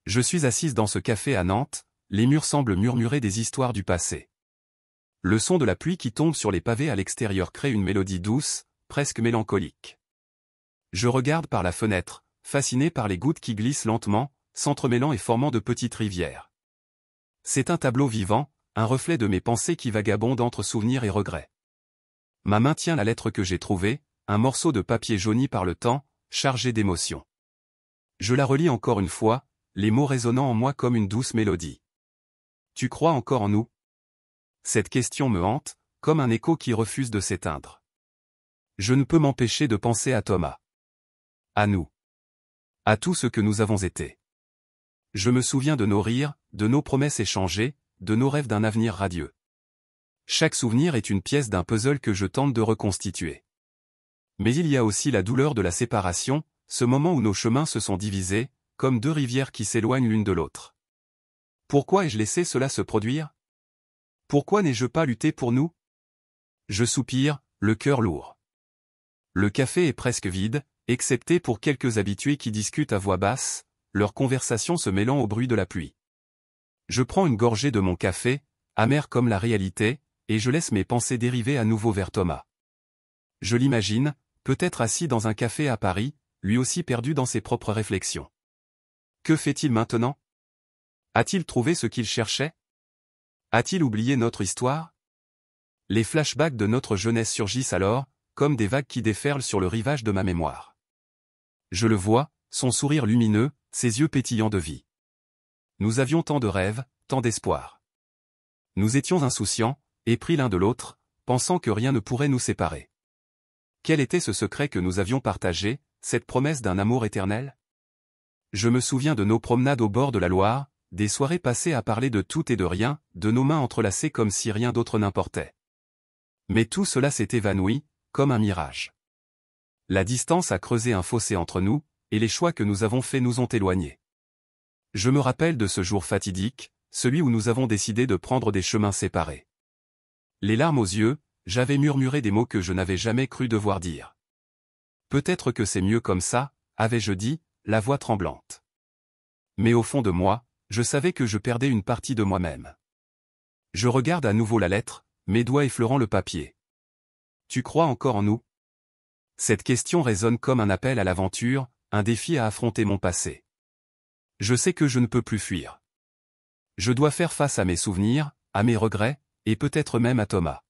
Je suis assise dans ce café à Nantes, les murs semblent murmurer des histoires du passé. Le son de la pluie qui tombe sur les pavés à l'extérieur crée une mélodie douce, presque mélancolique. Je regarde par la fenêtre, fasciné par les gouttes qui glissent lentement, s'entremêlant et formant de petites rivières. C'est un tableau vivant, un reflet de mes pensées qui vagabondent entre souvenirs et regrets. Ma main tient la lettre que j'ai trouvée, un morceau de papier jauni par le temps, chargé d'émotions. Je la relis encore une fois, les mots résonnant en moi comme une douce mélodie. Tu crois encore en nous? Cette question me hante, comme un écho qui refuse de s'éteindre. Je ne peux m'empêcher de penser à Thomas. À nous. À tout ce que nous avons été. Je me souviens de nos rires, de nos promesses échangées, de nos rêves d'un avenir radieux. Chaque souvenir est une pièce d'un puzzle que je tente de reconstituer. Mais il y a aussi la douleur de la séparation, ce moment où nos chemins se sont divisés, comme deux rivières qui s'éloignent l'une de l'autre. Pourquoi ai-je laissé cela se produire? Pourquoi n'ai-je pas lutté pour nous? Je soupire, le cœur lourd. Le café est presque vide, excepté pour quelques habitués qui discutent à voix basse, leur conversation se mêlant au bruit de la pluie. Je prends une gorgée de mon café, amer comme la réalité, et je laisse mes pensées dériver à nouveau vers Thomas. Je l'imagine, peut-être assis dans un café à Paris, lui aussi perdu dans ses propres réflexions. Que fait-il maintenant? A-t-il trouvé ce qu'il cherchait? A-t-il oublié notre histoire? Les flashbacks de notre jeunesse surgissent alors, comme des vagues qui déferlent sur le rivage de ma mémoire. Je le vois, son sourire lumineux, ses yeux pétillants de vie. Nous avions tant de rêves, tant d'espoir. Nous étions insouciants, épris l'un de l'autre, pensant que rien ne pourrait nous séparer. Quel était ce secret que nous avions partagé, cette promesse d'un amour éternel? Je me souviens de nos promenades au bord de la Loire, des soirées passées à parler de tout et de rien, de nos mains entrelacées comme si rien d'autre n'importait. Mais tout cela s'est évanoui, comme un mirage. La distance a creusé un fossé entre nous, et les choix que nous avons faits nous ont éloignés. Je me rappelle de ce jour fatidique, celui où nous avons décidé de prendre des chemins séparés. Les larmes aux yeux, j'avais murmuré des mots que je n'avais jamais cru devoir dire. Peut-être que c'est mieux comme ça, avais-je dit, la voix tremblante. Mais au fond de moi, je savais que je perdais une partie de moi-même. Je regarde à nouveau la lettre, mes doigts effleurant le papier. Tu crois encore en nous? Cette question résonne comme un appel à l'aventure, un défi à affronter mon passé. Je sais que je ne peux plus fuir. Je dois faire face à mes souvenirs, à mes regrets, et peut-être même à Thomas.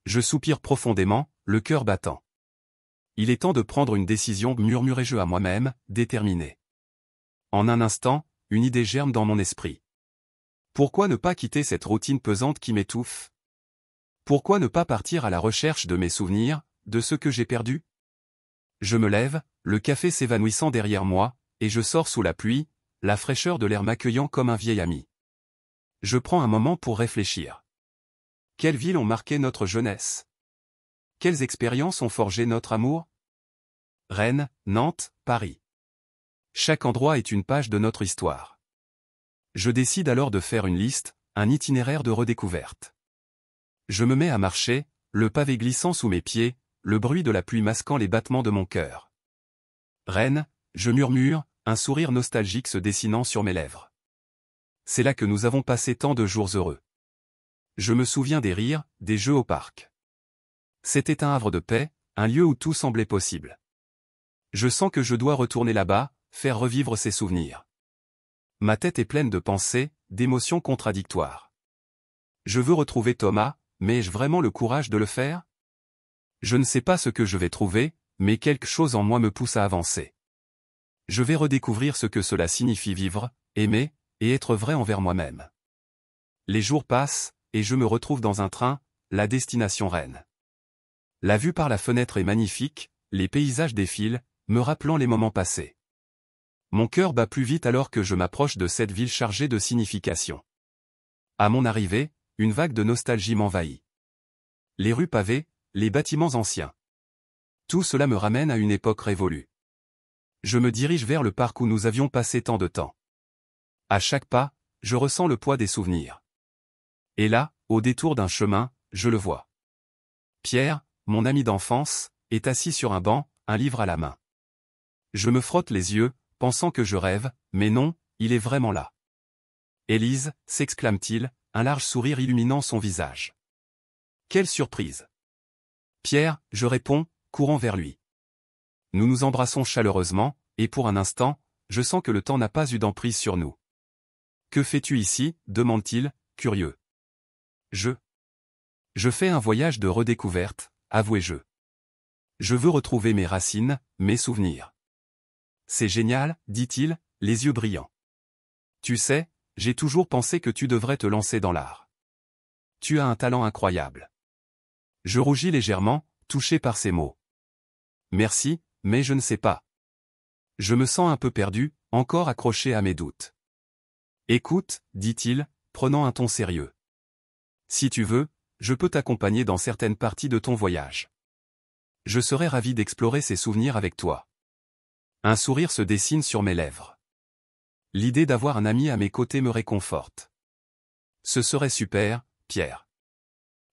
Je soupire profondément, le cœur battant. Il est temps de prendre une décision, murmurai-je à moi-même, déterminé. En un instant, une idée germe dans mon esprit. Pourquoi ne pas quitter cette routine pesante qui m'étouffe? Pourquoi ne pas partir à la recherche de mes souvenirs, de ce que j'ai perdu? Je me lève, le café s'évanouissant derrière moi, et je sors sous la pluie, la fraîcheur de l'air m'accueillant comme un vieil ami. Je prends un moment pour réfléchir. Quelles villes ont marqué notre jeunesse? Quelles expériences ont forgé notre amour? Rennes, Nantes, Paris. Chaque endroit est une page de notre histoire. Je décide alors de faire une liste, un itinéraire de redécouverte. Je me mets à marcher, le pavé glissant sous mes pieds, le bruit de la pluie masquant les battements de mon cœur. Rennes, je murmure, un sourire nostalgique se dessinant sur mes lèvres. C'est là que nous avons passé tant de jours heureux. Je me souviens des rires, des jeux au parc. C'était un havre de paix, un lieu où tout semblait possible. Je sens que je dois retourner là-bas, faire revivre ces souvenirs. Ma tête est pleine de pensées, d'émotions contradictoires. Je veux retrouver Thomas, mais ai-je vraiment le courage de le faire? Je ne sais pas ce que je vais trouver, mais quelque chose en moi me pousse à avancer. Je vais redécouvrir ce que cela signifie vivre, aimer, et être vrai envers moi-même. Les jours passent, et je me retrouve dans un train, la destination Rennes. La vue par la fenêtre est magnifique, les paysages défilent, me rappelant les moments passés. Mon cœur bat plus vite alors que je m'approche de cette ville chargée de signification. À mon arrivée, une vague de nostalgie m'envahit. Les rues pavées, les bâtiments anciens. Tout cela me ramène à une époque révolue. Je me dirige vers le parc où nous avions passé tant de temps. À chaque pas, je ressens le poids des souvenirs. Et là, au détour d'un chemin, je le vois. Pierre, mon ami d'enfance, est assis sur un banc, un livre à la main. Je me frotte les yeux, pensant que je rêve, mais non, il est vraiment là. Élise, s'exclame-t-il, un large sourire illuminant son visage. Quelle surprise! Pierre, je réponds, courant vers lui. Nous nous embrassons chaleureusement, et pour un instant, je sens que le temps n'a pas eu d'emprise sur nous. Que fais-tu ici? Demande-t-il, curieux. Je fais un voyage de redécouverte, avouai-je. Je veux retrouver mes racines, mes souvenirs. C'est génial, dit-il, les yeux brillants. Tu sais, j'ai toujours pensé que tu devrais te lancer dans l'art. Tu as un talent incroyable. Je rougis légèrement, touché par ces mots. Merci, mais je ne sais pas. Je me sens un peu perdu, encore accroché à mes doutes. Écoute, dit-il, prenant un ton sérieux. Si tu veux, je peux t'accompagner dans certaines parties de ton voyage. Je serais ravi d'explorer ces souvenirs avec toi. Un sourire se dessine sur mes lèvres. L'idée d'avoir un ami à mes côtés me réconforte. Ce serait super, Pierre.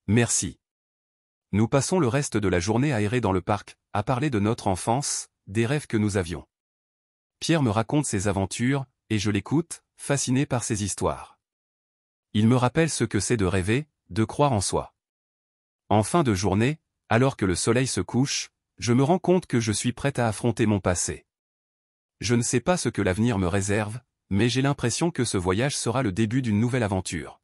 Merci. Nous passons le reste de la journée à errer dans le parc, à parler de notre enfance, des rêves que nous avions. Pierre me raconte ses aventures, et je l'écoute, fasciné par ses histoires. Il me rappelle ce que c'est de rêver, de croire en soi. En fin de journée, alors que le soleil se couche, je me rends compte que je suis prêt à affronter mon passé. Je ne sais pas ce que l'avenir me réserve, mais j'ai l'impression que ce voyage sera le début d'une nouvelle aventure.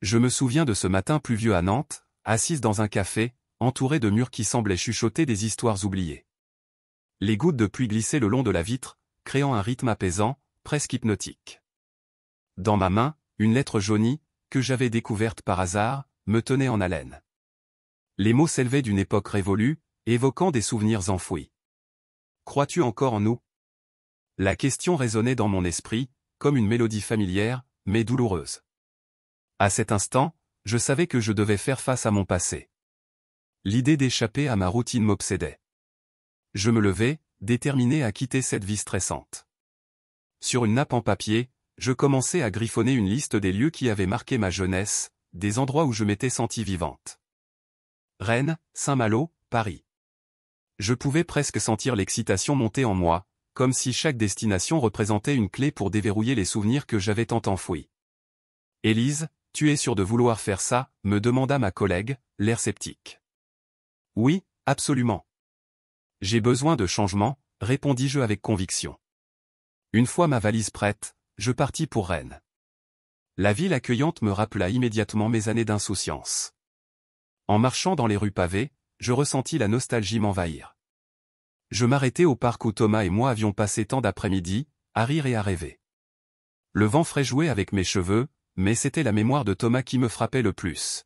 Je me souviens de ce matin pluvieux à Nantes, assise dans un café, entourée de murs qui semblaient chuchoter des histoires oubliées. Les gouttes de pluie glissaient le long de la vitre, créant un rythme apaisant, presque hypnotique. Dans ma main, une lettre jaunie, que j'avais découverte par hasard, me tenait en haleine. Les mots s'élevaient d'une époque révolue, évoquant des souvenirs enfouis. Crois-tu encore en nous? La question résonnait dans mon esprit, comme une mélodie familière, mais douloureuse. À cet instant, je savais que je devais faire face à mon passé. L'idée d'échapper à ma routine m'obsédait. Je me levai, déterminé à quitter cette vie stressante. Sur une nappe en papier, je commençai à griffonner une liste des lieux qui avaient marqué ma jeunesse, des endroits où je m'étais sentie vivante. Rennes, Saint-Malo, Paris. Je pouvais presque sentir l'excitation monter en moi, comme si chaque destination représentait une clé pour déverrouiller les souvenirs que j'avais tant enfouis. « Élise, tu es sûre de vouloir faire ça ?» me demanda ma collègue, l'air sceptique. « Oui, absolument. J'ai besoin de changement, » répondis-je avec conviction. Une fois ma valise prête, je partis pour Rennes. La ville accueillante me rappela immédiatement mes années d'insouciance. En marchant dans les rues pavées, je ressentis la nostalgie m'envahir. Je m'arrêtai au parc où Thomas et moi avions passé tant d'après-midi, à rire et à rêver. Le vent frais jouait avec mes cheveux, mais c'était la mémoire de Thomas qui me frappait le plus.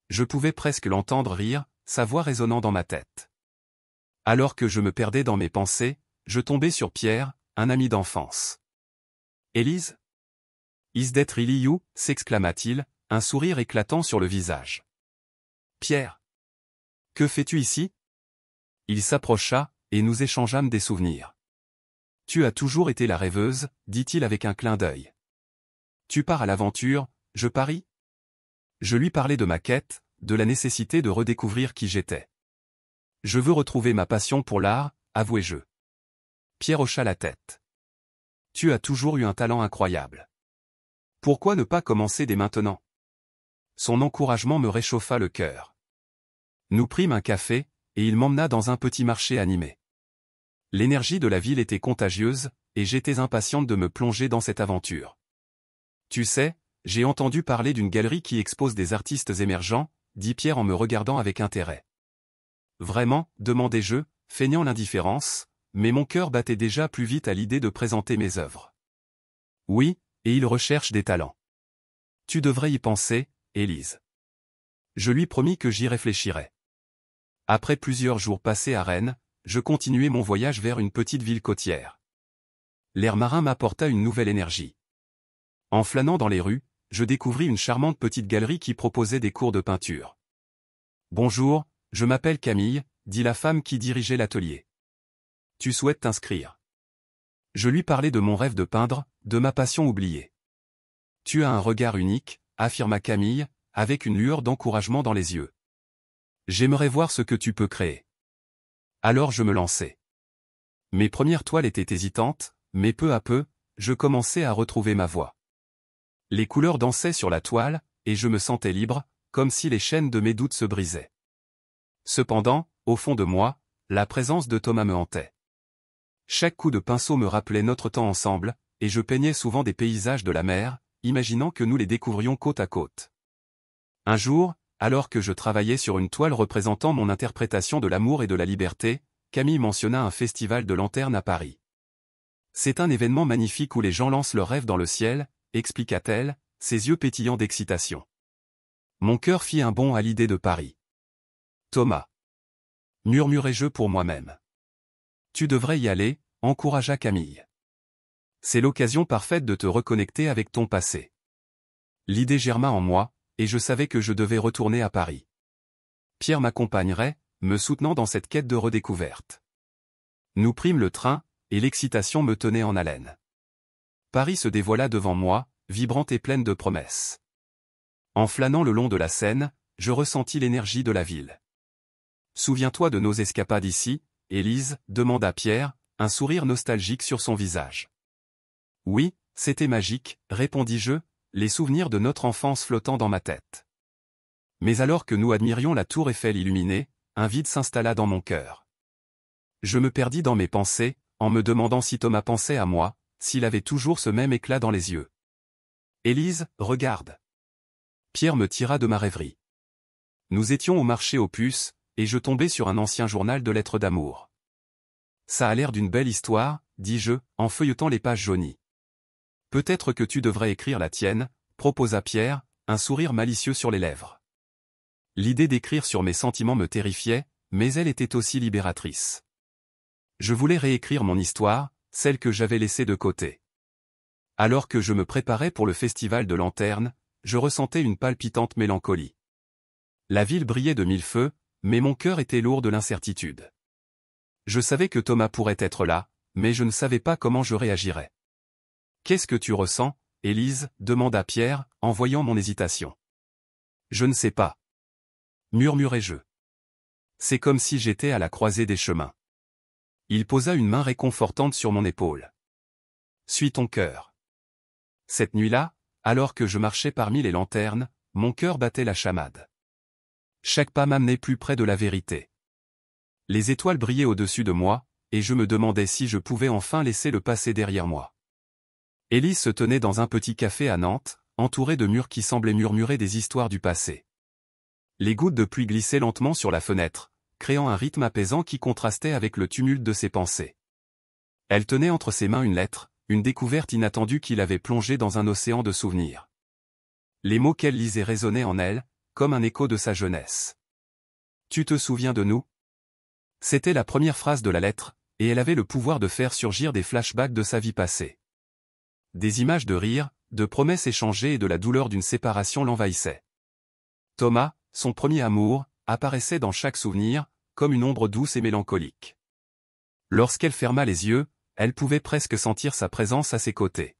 Je pouvais presque l'entendre rire, sa voix résonnant dans ma tête. Alors que je me perdais dans mes pensées, je tombai sur Pierre, un ami d'enfance. « Élise ? Is that really you ?» s'exclama-t-il, un sourire éclatant sur le visage. « Pierre. Que fais-tu ici ?» Il s'approcha, et nous échangeâmes des souvenirs. « Tu as toujours été la rêveuse, » dit-il avec un clin d'œil. « Tu pars à l'aventure, je parie ?» Je lui parlais de ma quête, de la nécessité de redécouvrir qui j'étais. « Je veux retrouver ma passion pour l'art, » avouai-je. Pierre hocha la tête. « Tu as toujours eu un talent incroyable. Pourquoi ne pas commencer dès maintenant ?» Son encouragement me réchauffa le cœur. Nous prîmes un café, et il m'emmena dans un petit marché animé. L'énergie de la ville était contagieuse, et j'étais impatiente de me plonger dans cette aventure. « Tu sais, j'ai entendu parler d'une galerie qui expose des artistes émergents, » dit Pierre en me regardant avec intérêt. « Vraiment ?» demandai-je, feignant l'indifférence, mais mon cœur battait déjà plus vite à l'idée de présenter mes œuvres. « Oui, et ils recherchent des talents. Tu devrais y penser, Élise. » Je lui promis que j'y réfléchirais. Après plusieurs jours passés à Rennes, je continuai mon voyage vers une petite ville côtière. L'air marin m'apporta une nouvelle énergie. En flânant dans les rues, je découvris une charmante petite galerie qui proposait des cours de peinture. « Bonjour, je m'appelle Camille », dit la femme qui dirigeait l'atelier. « Tu souhaites t'inscrire ?» Je lui parlais de mon rêve de peindre, de ma passion oubliée. « Tu as un regard unique », affirma Camille, avec une lueur d'encouragement dans les yeux. « J'aimerais voir ce que tu peux créer. » Alors je me lançai. Mes premières toiles étaient hésitantes, mais peu à peu, je commençais à retrouver ma voix. Les couleurs dansaient sur la toile, et je me sentais libre, comme si les chaînes de mes doutes se brisaient. Cependant, au fond de moi, la présence de Thomas me hantait. Chaque coup de pinceau me rappelait notre temps ensemble, et je peignais souvent des paysages de la mer, imaginant que nous les découvrions côte à côte. Un jour, alors que je travaillais sur une toile représentant mon interprétation de l'amour et de la liberté, Camille mentionna un festival de lanternes à Paris. C'est un événement magnifique où les gens lancent leurs rêves dans le ciel, expliqua-t-elle, ses yeux pétillants d'excitation. Mon cœur fit un bond à l'idée de Paris. Thomas. Murmurai-je pour moi-même. Tu devrais y aller, encouragea Camille. C'est l'occasion parfaite de te reconnecter avec ton passé. L'idée germa en moi, et je savais que je devais retourner à Paris. Pierre m'accompagnerait, me soutenant dans cette quête de redécouverte. Nous prîmes le train, et l'excitation me tenait en haleine. Paris se dévoila devant moi, vibrante et pleine de promesses. En flânant le long de la Seine, je ressentis l'énergie de la ville. Souviens-toi de nos escapades ici, Élise, demanda Pierre, un sourire nostalgique sur son visage. Oui, c'était magique, répondis-je, les souvenirs de notre enfance flottant dans ma tête. Mais alors que nous admirions la tour Eiffel illuminée, un vide s'installa dans mon cœur. Je me perdis dans mes pensées, en me demandant si Thomas pensait à moi, s'il avait toujours ce même éclat dans les yeux. Élise, regarde. Pierre me tira de ma rêverie. Nous étions au marché aux puces, et je tombai sur un ancien journal de lettres d'amour. Ça a l'air d'une belle histoire, dis-je, en feuilletant les pages jaunies. Peut-être que tu devrais écrire la tienne, proposa Pierre, un sourire malicieux sur les lèvres. L'idée d'écrire sur mes sentiments me terrifiait, mais elle était aussi libératrice. Je voulais réécrire mon histoire, celle que j'avais laissée de côté. Alors que je me préparais pour le festival de lanternes, je ressentais une palpitante mélancolie. La ville brillait de mille feux, mais mon cœur était lourd de l'incertitude. Je savais que Thomas pourrait être là, mais je ne savais pas comment je réagirais. « Qu'est-ce que tu ressens, Élise » demanda Pierre, en voyant mon hésitation. « Je ne sais pas. » murmurai-je. C'est comme si j'étais à la croisée des chemins. Il posa une main réconfortante sur mon épaule. « Suis ton cœur. » Cette nuit-là, alors que je marchais parmi les lanternes, mon cœur battait la chamade. Chaque pas m'amenait plus près de la vérité. Les étoiles brillaient au-dessus de moi, et je me demandais si je pouvais enfin laisser le passé derrière moi. Élise se tenait dans un petit café à Nantes, entourée de murs qui semblaient murmurer des histoires du passé. Les gouttes de pluie glissaient lentement sur la fenêtre, créant un rythme apaisant qui contrastait avec le tumulte de ses pensées. Elle tenait entre ses mains une lettre, une découverte inattendue qui l'avait plongée dans un océan de souvenirs. Les mots qu'elle lisait résonnaient en elle, comme un écho de sa jeunesse. « Tu te souviens de nous ?» C'était la première phrase de la lettre, et elle avait le pouvoir de faire surgir des flashbacks de sa vie passée. Des images de rire, de promesses échangées et de la douleur d'une séparation l'envahissaient. Thomas, son premier amour, apparaissait dans chaque souvenir, comme une ombre douce et mélancolique. Lorsqu'elle ferma les yeux, elle pouvait presque sentir sa présence à ses côtés.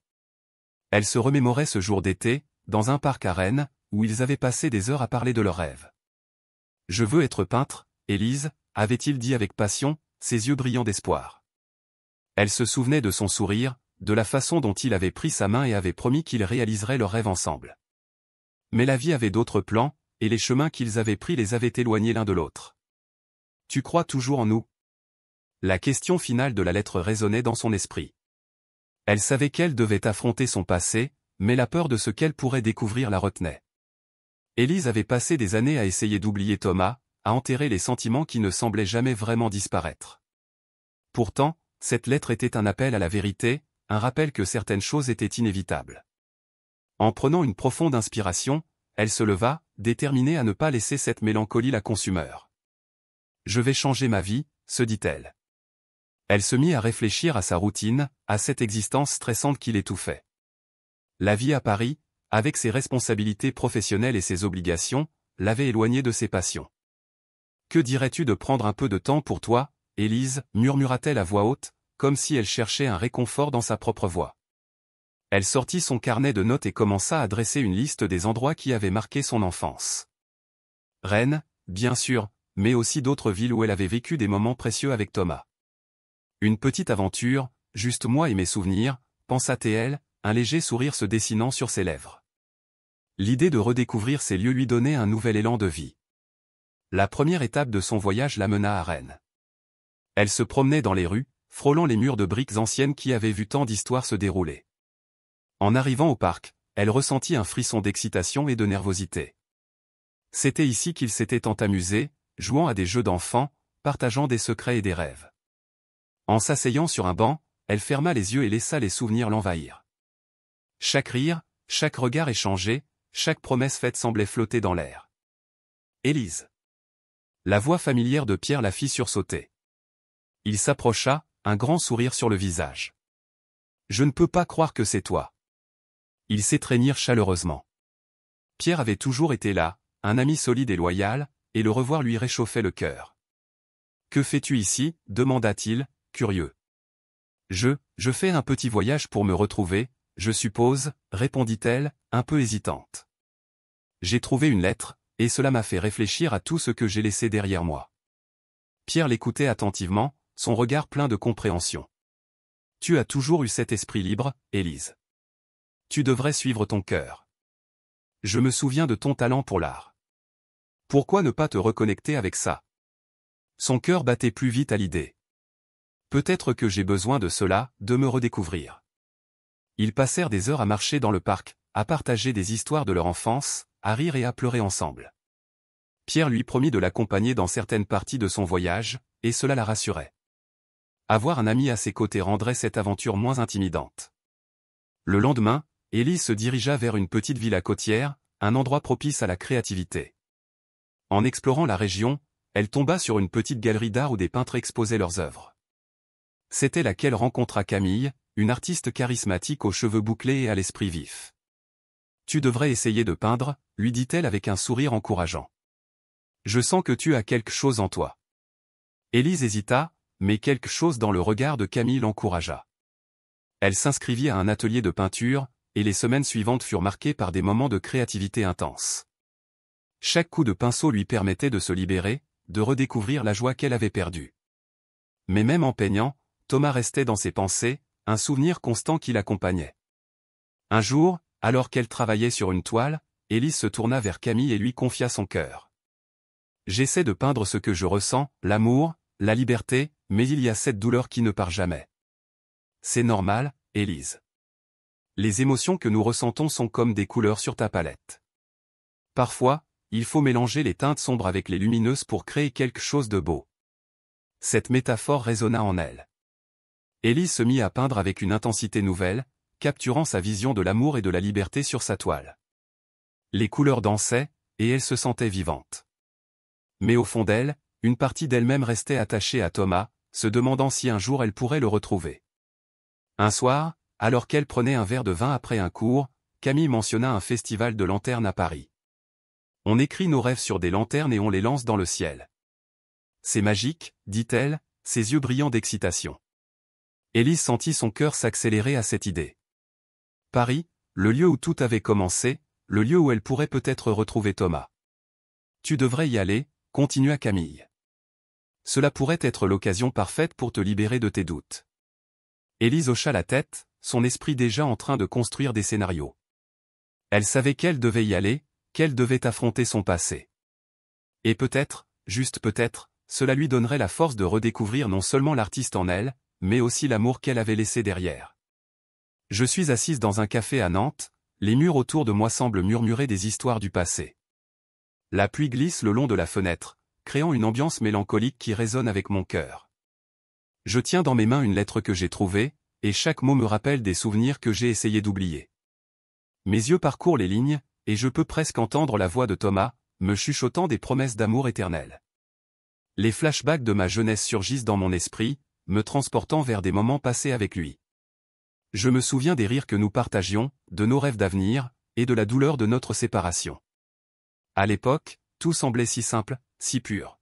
Elle se remémorait ce jour d'été, dans un parc à Rennes, où ils avaient passé des heures à parler de leurs rêves. « Je veux être peintre, Élise », avait-il dit avec passion, ses yeux brillants d'espoir. Elle se souvenait de son sourire, de la façon dont il avait pris sa main et avait promis qu'ils réaliseraient leurs rêves ensemble. Mais la vie avait d'autres plans, et les chemins qu'ils avaient pris les avaient éloignés l'un de l'autre. « Tu crois toujours en nous ?» La question finale de la lettre résonnait dans son esprit. Elle savait qu'elle devait affronter son passé, mais la peur de ce qu'elle pourrait découvrir la retenait. Élise avait passé des années à essayer d'oublier Thomas, à enterrer les sentiments qui ne semblaient jamais vraiment disparaître. Pourtant, cette lettre était un appel à la vérité, un rappel que certaines choses étaient inévitables. En prenant une profonde inspiration, elle se leva, déterminée à ne pas laisser cette mélancolie la consumeur. « Je vais changer ma vie », se dit-elle. Elle se mit à réfléchir à sa routine, à cette existence stressante qui l'étouffait. La vie à Paris, avec ses responsabilités professionnelles et ses obligations, l'avait éloignée de ses passions. « Que dirais-tu de prendre un peu de temps pour toi, Élise » murmura-t-elle à voix haute, comme si elle cherchait un réconfort dans sa propre voix. Elle sortit son carnet de notes et commença à dresser une liste des endroits qui avaient marqué son enfance. Rennes, bien sûr, mais aussi d'autres villes où elle avait vécu des moments précieux avec Thomas. Une petite aventure, juste moi et mes souvenirs, pensa-t-elle, un léger sourire se dessinant sur ses lèvres. L'idée de redécouvrir ces lieux lui donnait un nouvel élan de vie. La première étape de son voyage l'amena à Rennes. Elle se promenait dans les rues, frôlant les murs de briques anciennes qui avaient vu tant d'histoires se dérouler. En arrivant au parc, elle ressentit un frisson d'excitation et de nervosité. C'était ici qu'il s'était tant amusé, jouant à des jeux d'enfants, partageant des secrets et des rêves. En s'asseyant sur un banc, elle ferma les yeux et laissa les souvenirs l'envahir. Chaque rire, chaque regard échangé, chaque promesse faite semblait flotter dans l'air. Élise. La voix familière de Pierre la fit sursauter. Il s'approcha, un grand sourire sur le visage. Je ne peux pas croire que c'est toi. Ils s'étreignirent chaleureusement. Pierre avait toujours été là, un ami solide et loyal, et le revoir lui réchauffait le cœur. Que fais-tu ici ? Demanda-t-il, curieux. Je fais un petit voyage pour me retrouver, je suppose, répondit-elle, un peu hésitante. J'ai trouvé une lettre, et cela m'a fait réfléchir à tout ce que j'ai laissé derrière moi. Pierre l'écoutait attentivement, son regard plein de compréhension. Tu as toujours eu cet esprit libre, Élise. Tu devrais suivre ton cœur. Je me souviens de ton talent pour l'art. Pourquoi ne pas te reconnecter avec ça ? Son cœur battait plus vite à l'idée. Peut-être que j'ai besoin de cela, de me redécouvrir. Ils passèrent des heures à marcher dans le parc, à partager des histoires de leur enfance, à rire et à pleurer ensemble. Pierre lui promit de l'accompagner dans certaines parties de son voyage, et cela la rassurait. Avoir un ami à ses côtés rendrait cette aventure moins intimidante. Le lendemain, Élise se dirigea vers une petite villa côtière, un endroit propice à la créativité. En explorant la région, elle tomba sur une petite galerie d'art où des peintres exposaient leurs œuvres. C'était là qu'elle rencontra Camille, une artiste charismatique aux cheveux bouclés et à l'esprit vif. « Tu devrais essayer de peindre », lui dit-elle avec un sourire encourageant. « Je sens que tu as quelque chose en toi. » Élise hésita, mais quelque chose dans le regard de Camille l'encouragea. Elle s'inscrivit à un atelier de peinture, et les semaines suivantes furent marquées par des moments de créativité intense. Chaque coup de pinceau lui permettait de se libérer, de redécouvrir la joie qu'elle avait perdue. Mais même en peignant, Thomas restait dans ses pensées, un souvenir constant qui l'accompagnait. Un jour, alors qu'elle travaillait sur une toile, Élise se tourna vers Camille et lui confia son cœur. « J'essaie de peindre ce que je ressens, l'amour, la liberté, mais il y a cette douleur qui ne part jamais. C'est normal, Élise. Les émotions que nous ressentons sont comme des couleurs sur ta palette. Parfois, il faut mélanger les teintes sombres avec les lumineuses pour créer quelque chose de beau. » Cette métaphore résonna en elle. Élise se mit à peindre avec une intensité nouvelle, capturant sa vision de l'amour et de la liberté sur sa toile. Les couleurs dansaient, et elle se sentait vivante. Mais au fond d'elle, une partie d'elle-même restait attachée à Thomas, se demandant si un jour elle pourrait le retrouver. Un soir, alors qu'elle prenait un verre de vin après un cours, Camille mentionna un festival de lanternes à Paris. « On écrit nos rêves sur des lanternes et on les lance dans le ciel. » « C'est magique, dit-elle, ses yeux brillants d'excitation. Élise sentit son cœur s'accélérer à cette idée. Paris, le lieu où tout avait commencé, le lieu où elle pourrait peut-être retrouver Thomas. « Tu devrais y aller, » continua Camille. « Cela pourrait être l'occasion parfaite pour te libérer de tes doutes. » Élise hocha la tête, son esprit déjà en train de construire des scénarios. Elle savait qu'elle devait y aller, qu'elle devait affronter son passé. Et peut-être, juste peut-être, cela lui donnerait la force de redécouvrir non seulement l'artiste en elle, mais aussi l'amour qu'elle avait laissé derrière. Je suis assise dans un café à Nantes, les murs autour de moi semblent murmurer des histoires du passé. La pluie glisse le long de la fenêtre, créant une ambiance mélancolique qui résonne avec mon cœur. Je tiens dans mes mains une lettre que j'ai trouvée, et chaque mot me rappelle des souvenirs que j'ai essayé d'oublier. Mes yeux parcourent les lignes, et je peux presque entendre la voix de Thomas, me chuchotant des promesses d'amour éternel. Les flashbacks de ma jeunesse surgissent dans mon esprit, me transportant vers des moments passés avec lui. Je me souviens des rires que nous partagions, de nos rêves d'avenir, et de la douleur de notre séparation. À l'époque, tout semblait si simple, si pur.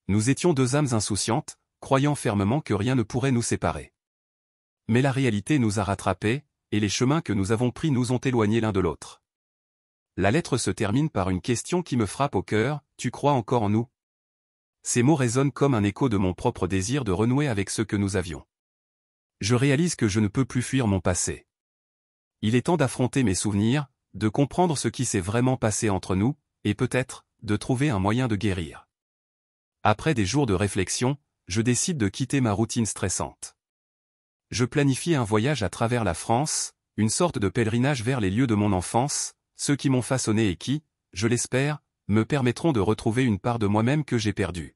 Nous étions deux âmes insouciantes, croyant fermement que rien ne pourrait nous séparer. Mais la réalité nous a rattrapés, et les chemins que nous avons pris nous ont éloignés l'un de l'autre. La lettre se termine par une question qui me frappe au cœur, « Tu crois encore en nous ?» Ces mots résonnent comme un écho de mon propre désir de renouer avec ce que nous avions. Je réalise que je ne peux plus fuir mon passé. Il est temps d'affronter mes souvenirs, de comprendre ce qui s'est vraiment passé entre nous, et peut-être, de trouver un moyen de guérir. Après des jours de réflexion, je décide de quitter ma routine stressante. Je planifie un voyage à travers la France, une sorte de pèlerinage vers les lieux de mon enfance, ceux qui m'ont façonné et qui, je l'espère, me permettront de retrouver une part de moi-même que j'ai perdue.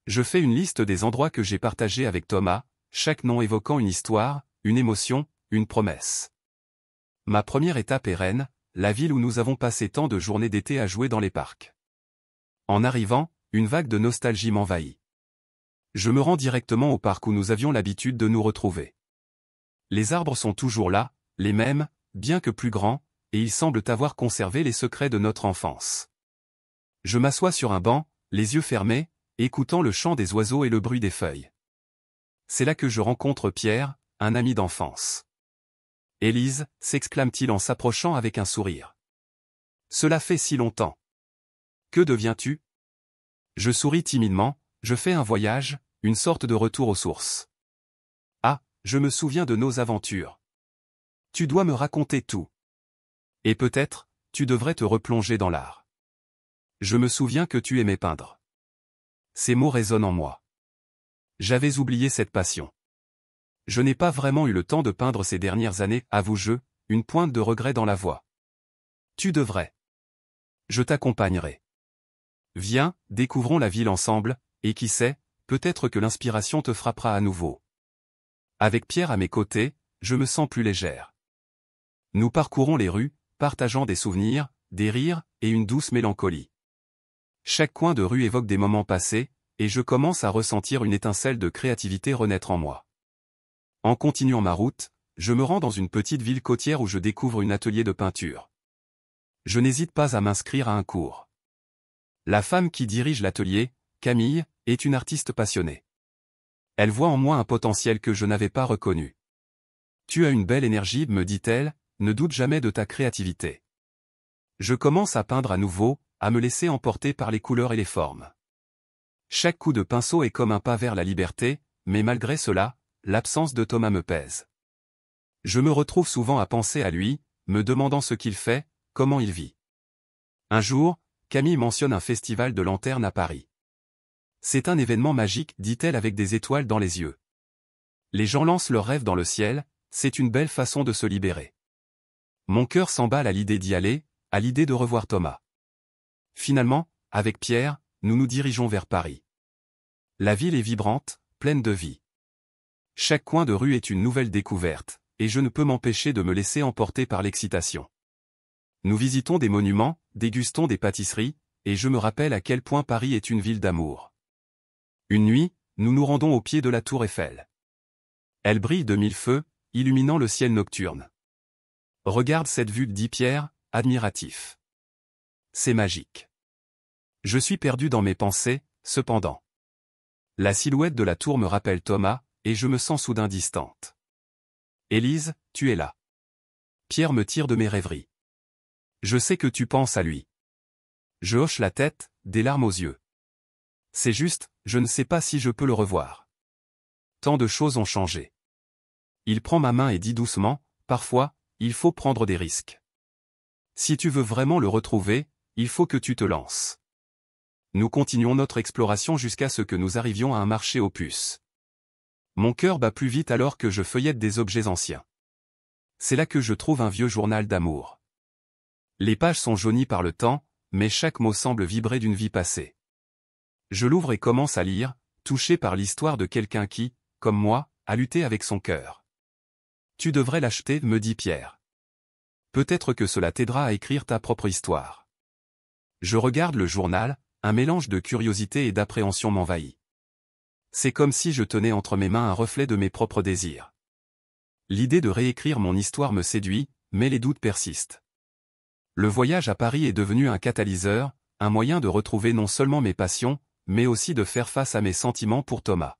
Je fais une liste des endroits que j'ai partagés avec Thomas, chaque nom évoquant une histoire, une émotion, une promesse. Ma première étape est Rennes, la ville où nous avons passé tant de journées d'été à jouer dans les parcs. En arrivant, une vague de nostalgie m'envahit. Je me rends directement au parc où nous avions l'habitude de nous retrouver. Les arbres sont toujours là, les mêmes, bien que plus grands, et ils semblent avoir conservé les secrets de notre enfance. Je m'assois sur un banc, les yeux fermés, écoutant le chant des oiseaux et le bruit des feuilles. C'est là que je rencontre Pierre, un ami d'enfance. « Élise » s'exclame-t-il en s'approchant avec un sourire. « Cela fait si longtemps. Que deviens-tu » Je souris timidement, je fais un voyage, une sorte de retour aux sources. « Ah, je me souviens de nos aventures. Tu dois me raconter tout. Et peut-être, tu devrais te replonger dans l'art. Je me souviens que tu aimais peindre. » Ces mots résonnent en moi. J'avais oublié cette passion. Je n'ai pas vraiment eu le temps de peindre ces dernières années, avoue-je, une pointe de regret dans la voix. Tu devrais. Je t'accompagnerai. Viens, découvrons la ville ensemble, et qui sait, peut-être que l'inspiration te frappera à nouveau. Avec Pierre à mes côtés, je me sens plus légère. Nous parcourons les rues, partageant des souvenirs, des rires, et une douce mélancolie. Chaque coin de rue évoque des moments passés, et je commence à ressentir une étincelle de créativité renaître en moi. En continuant ma route, je me rends dans une petite ville côtière où je découvre un atelier de peinture. Je n'hésite pas à m'inscrire à un cours. La femme qui dirige l'atelier, Camille, est une artiste passionnée. Elle voit en moi un potentiel que je n'avais pas reconnu. « Tu as une belle énergie » me dit-elle, « ne doute jamais de ta créativité. » Je commence à peindre à nouveau, à me laisser emporter par les couleurs et les formes. Chaque coup de pinceau est comme un pas vers la liberté, mais malgré cela, l'absence de Thomas me pèse. Je me retrouve souvent à penser à lui, me demandant ce qu'il fait, comment il vit. Un jour, Camille mentionne un festival de lanternes à Paris. C'est un événement magique, dit-elle avec des étoiles dans les yeux. Les gens lancent leurs rêves dans le ciel, c'est une belle façon de se libérer. Mon cœur s'emballe à l'idée d'y aller, à l'idée de revoir Thomas. Finalement, avec Pierre, nous nous dirigeons vers Paris. La ville est vibrante, pleine de vie. Chaque coin de rue est une nouvelle découverte, et je ne peux m'empêcher de me laisser emporter par l'excitation. Nous visitons des monuments, dégustons des pâtisseries, et je me rappelle à quel point Paris est une ville d'amour. Une nuit, nous nous rendons au pied de la tour Eiffel. Elle brille de mille feux, illuminant le ciel nocturne. Regarde cette vue, dit Pierre, admiratif. C'est magique. Je suis perdu dans mes pensées, cependant. La silhouette de la tour me rappelle Thomas, et je me sens soudain distante. Élise, tu es là. Pierre me tire de mes rêveries. Je sais que tu penses à lui. Je hoche la tête, des larmes aux yeux. C'est juste, je ne sais pas si je peux le revoir. Tant de choses ont changé. Il prend ma main et dit doucement, parfois, il faut prendre des risques. Si tu veux vraiment le retrouver, il faut que tu te lances. Nous continuons notre exploration jusqu'à ce que nous arrivions à un marché aux puces. Mon cœur bat plus vite alors que je feuillette des objets anciens. C'est là que je trouve un vieux journal d'amour. Les pages sont jaunies par le temps, mais chaque mot semble vibrer d'une vie passée. Je l'ouvre et commence à lire, touché par l'histoire de quelqu'un qui, comme moi, a lutté avec son cœur. Tu devrais l'acheter, me dit Pierre. Peut-être que cela t'aidera à écrire ta propre histoire. Je regarde le journal, un mélange de curiosité et d'appréhension m'envahit. C'est comme si je tenais entre mes mains un reflet de mes propres désirs. L'idée de réécrire mon histoire me séduit, mais les doutes persistent. Le voyage à Paris est devenu un catalyseur, un moyen de retrouver non seulement mes passions, mais aussi de faire face à mes sentiments pour Thomas.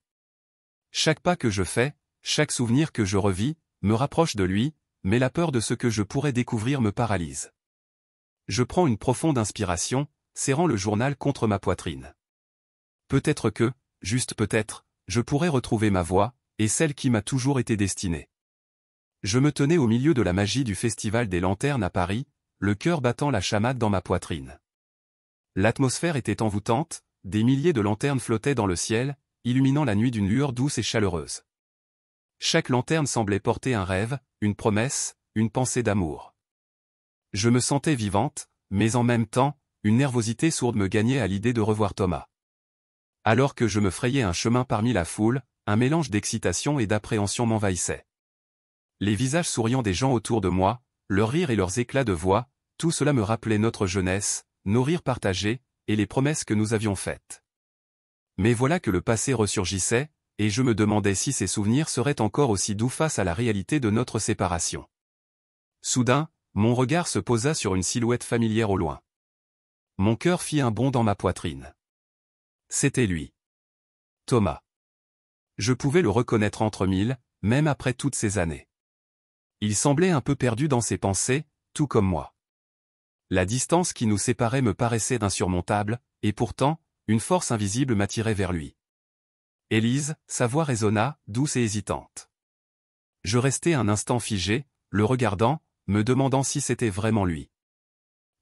Chaque pas que je fais, chaque souvenir que je revis, me rapproche de lui, mais la peur de ce que je pourrais découvrir me paralyse. Je prends une profonde inspiration, serrant le journal contre ma poitrine. Peut-être que, juste peut-être, je pourrais retrouver ma voix, et celle qui m'a toujours été destinée. Je me tenais au milieu de la magie du Festival des Lanternes à Paris, le cœur battant la chamade dans ma poitrine. L'atmosphère était envoûtante, des milliers de lanternes flottaient dans le ciel, illuminant la nuit d'une lueur douce et chaleureuse. Chaque lanterne semblait porter un rêve, une promesse, une pensée d'amour. Je me sentais vivante, mais en même temps, une nervosité sourde me gagnait à l'idée de revoir Thomas. Alors que je me frayais un chemin parmi la foule, un mélange d'excitation et d'appréhension m'envahissait. Les visages souriants des gens autour de moi, leurs rires et leurs éclats de voix, tout cela me rappelait notre jeunesse, nos rires partagés, et les promesses que nous avions faites. Mais voilà que le passé ressurgissait, et je me demandais si ces souvenirs seraient encore aussi doux face à la réalité de notre séparation. Soudain, mon regard se posa sur une silhouette familière au loin. Mon cœur fit un bond dans ma poitrine. C'était lui. Thomas. Je pouvais le reconnaître entre mille, même après toutes ces années. Il semblait un peu perdu dans ses pensées, tout comme moi. La distance qui nous séparait me paraissait insurmontable, et pourtant, une force invisible m'attirait vers lui. Élise, sa voix résonna, douce et hésitante. Je restai un instant figé, le regardant, me demandant si c'était vraiment lui.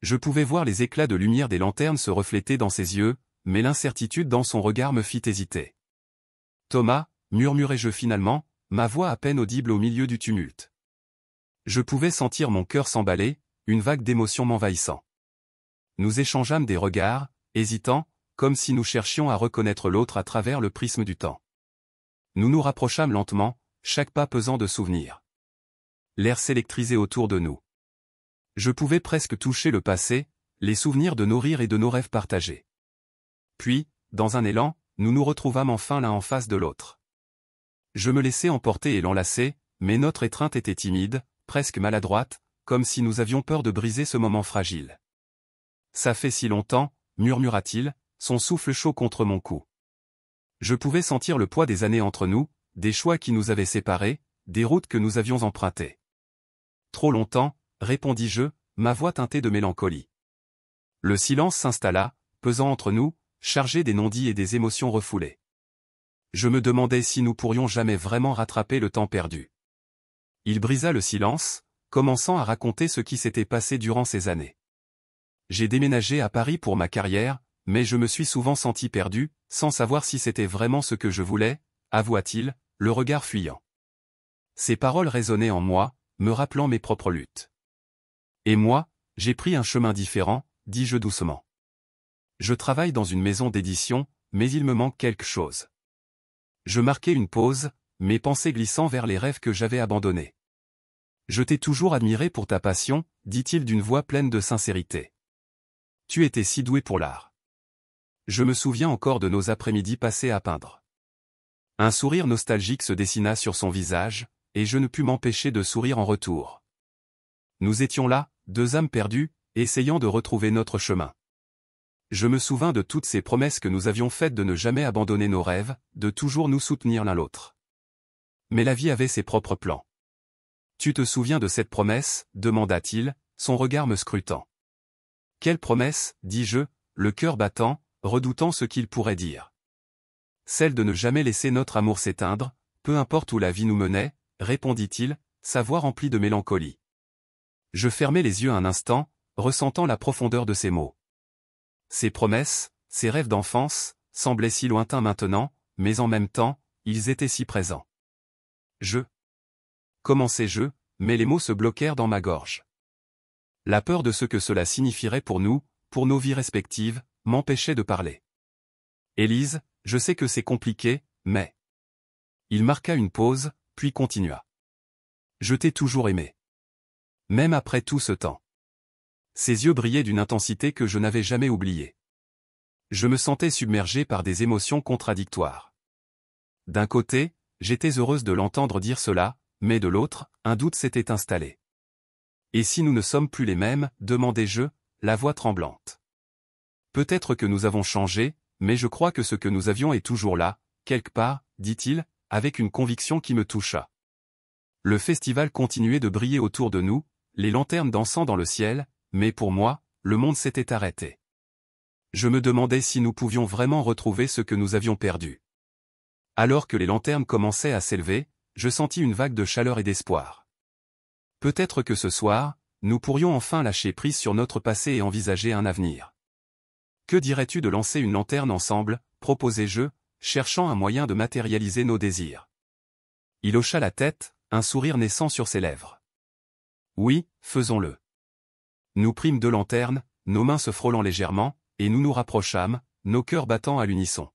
Je pouvais voir les éclats de lumière des lanternes se refléter dans ses yeux, mais l'incertitude dans son regard me fit hésiter. « Thomas » murmurai-je finalement, ma voix à peine audible au milieu du tumulte. Je pouvais sentir mon cœur s'emballer, une vague d'émotion m'envahissant. Nous échangeâmes des regards, hésitants, comme si nous cherchions à reconnaître l'autre à travers le prisme du temps. Nous nous rapprochâmes lentement, chaque pas pesant de souvenirs. L'air s'électrisait autour de nous. Je pouvais presque toucher le passé, les souvenirs de nos rires et de nos rêves partagés. Puis, dans un élan, nous nous retrouvâmes enfin l'un en face de l'autre. Je me laissai emporter et l'enlacer, mais notre étreinte était timide, presque maladroite, comme si nous avions peur de briser ce moment fragile. « Ça fait si longtemps » murmura-t-il, son souffle chaud contre mon cou. Je pouvais sentir le poids des années entre nous, des choix qui nous avaient séparés, des routes que nous avions empruntées. « Trop longtemps » répondis-je, ma voix teintée de mélancolie. Le silence s'installa, pesant entre nous, chargé des non-dits et des émotions refoulées. Je me demandais si nous pourrions jamais vraiment rattraper le temps perdu. Il brisa le silence, commençant à raconter ce qui s'était passé durant ces années. J'ai déménagé à Paris pour ma carrière, mais je me suis souvent senti perdu, sans savoir si c'était vraiment ce que je voulais, avoua-t-il, le regard fuyant. Ces paroles résonnaient en moi, me rappelant mes propres luttes. Et moi, j'ai pris un chemin différent, dis-je doucement. Je travaille dans une maison d'édition, mais il me manque quelque chose. Je marquai une pause, mes pensées glissant vers les rêves que j'avais abandonnés. Je t'ai toujours admiré pour ta passion, dit-il d'une voix pleine de sincérité. Tu étais si doué pour l'art. Je me souviens encore de nos après-midi passés à peindre. Un sourire nostalgique se dessina sur son visage, et je ne pus m'empêcher de sourire en retour. Nous étions là, deux âmes perdues, essayant de retrouver notre chemin. Je me souvins de toutes ces promesses que nous avions faites de ne jamais abandonner nos rêves, de toujours nous soutenir l'un l'autre. Mais la vie avait ses propres plans. « Tu te souviens de cette promesse » demanda-t-il, son regard me scrutant. « Quelle promesse » dis-je, le cœur battant, redoutant ce qu'il pourrait dire. « Celle de ne jamais laisser notre amour s'éteindre, peu importe où la vie nous menait » répondit-il, sa voix remplie de mélancolie. Je fermai les yeux un instant, ressentant la profondeur de ces mots. Ces promesses, ces rêves d'enfance, semblaient si lointains maintenant, mais en même temps, ils étaient si présents. Commençai-je, mais les mots se bloquèrent dans ma gorge. La peur de ce que cela signifierait pour nous, pour nos vies respectives, m'empêchait de parler. Élise, je sais que c'est compliqué, mais... Il marqua une pause, puis continua. Je t'ai toujours aimé. Même après tout ce temps. Ses yeux brillaient d'une intensité que je n'avais jamais oubliée. Je me sentais submergé par des émotions contradictoires. D'un côté, j'étais heureuse de l'entendre dire cela, mais de l'autre, un doute s'était installé. Et si nous ne sommes plus les mêmes, demandai-je, la voix tremblante. Peut-être que nous avons changé, mais je crois que ce que nous avions est toujours là, quelque part, dit-il, avec une conviction qui me toucha. Le festival continuait de briller autour de nous, les lanternes dansant dans le ciel, mais pour moi, le monde s'était arrêté. Je me demandais si nous pouvions vraiment retrouver ce que nous avions perdu. Alors que les lanternes commençaient à s'élever, je sentis une vague de chaleur et d'espoir. Peut-être que ce soir, nous pourrions enfin lâcher prise sur notre passé et envisager un avenir. Que dirais-tu de lancer une lanterne ensemble, proposai-je, cherchant un moyen de matérialiser nos désirs. Il hocha la tête, un sourire naissant sur ses lèvres. Oui, faisons-le. Nous prîmes 2 lanternes, nos mains se frôlant légèrement, et nous nous rapprochâmes, nos cœurs battant à l'unisson.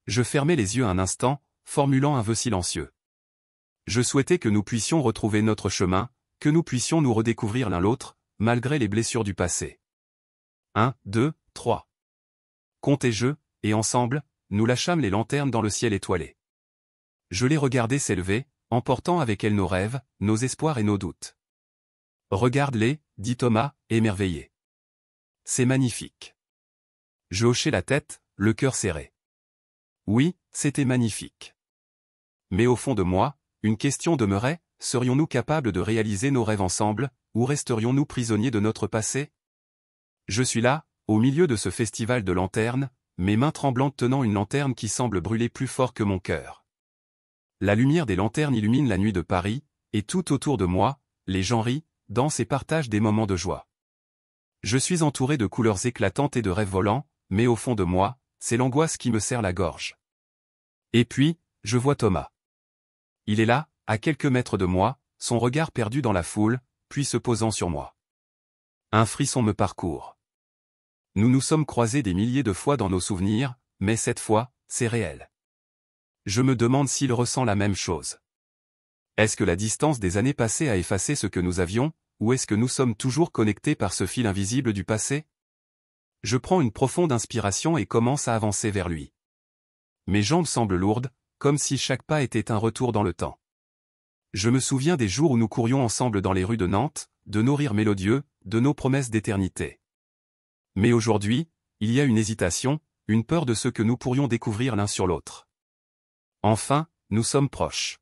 Je fermai les yeux un instant, formulant un vœu silencieux. Je souhaitais que nous puissions retrouver notre chemin, que nous puissions nous redécouvrir l'un l'autre, malgré les blessures du passé. 1, 2, 3. Comptai-je, et ensemble, nous lâchâmes les lanternes dans le ciel étoilé. Je les regardais s'élever, emportant avec elles nos rêves, nos espoirs et nos doutes. Regarde-les, dit Thomas, émerveillé. C'est magnifique. Je hochai la tête, le cœur serré. Oui, c'était magnifique. Mais au fond de moi, une question demeurait, serions-nous capables de réaliser nos rêves ensemble, ou resterions-nous prisonniers de notre passé? Je suis là, au milieu de ce festival de lanternes, mes mains tremblantes tenant une lanterne qui semble brûler plus fort que mon cœur. La lumière des lanternes illumine la nuit de Paris, et tout autour de moi, les gens rient, dansent et partagent des moments de joie. Je suis entouré de couleurs éclatantes et de rêves volants, mais au fond de moi, c'est l'angoisse qui me serre la gorge. Et puis, je vois Thomas. Il est là, à quelques mètres de moi, son regard perdu dans la foule, puis se posant sur moi. Un frisson me parcourt. Nous nous sommes croisés des milliers de fois dans nos souvenirs, mais cette fois, c'est réel. Je me demande s'il ressent la même chose. Est-ce que la distance des années passées a effacé ce que nous avions, ou est-ce que nous sommes toujours connectés par ce fil invisible du passé? Je prends une profonde inspiration et commence à avancer vers lui. Mes jambes semblent lourdes, comme si chaque pas était un retour dans le temps. Je me souviens des jours où nous courions ensemble dans les rues de Nantes, de nos rires mélodieux, de nos promesses d'éternité. Mais aujourd'hui, il y a une hésitation, une peur de ce que nous pourrions découvrir l'un sur l'autre. Enfin, nous sommes proches.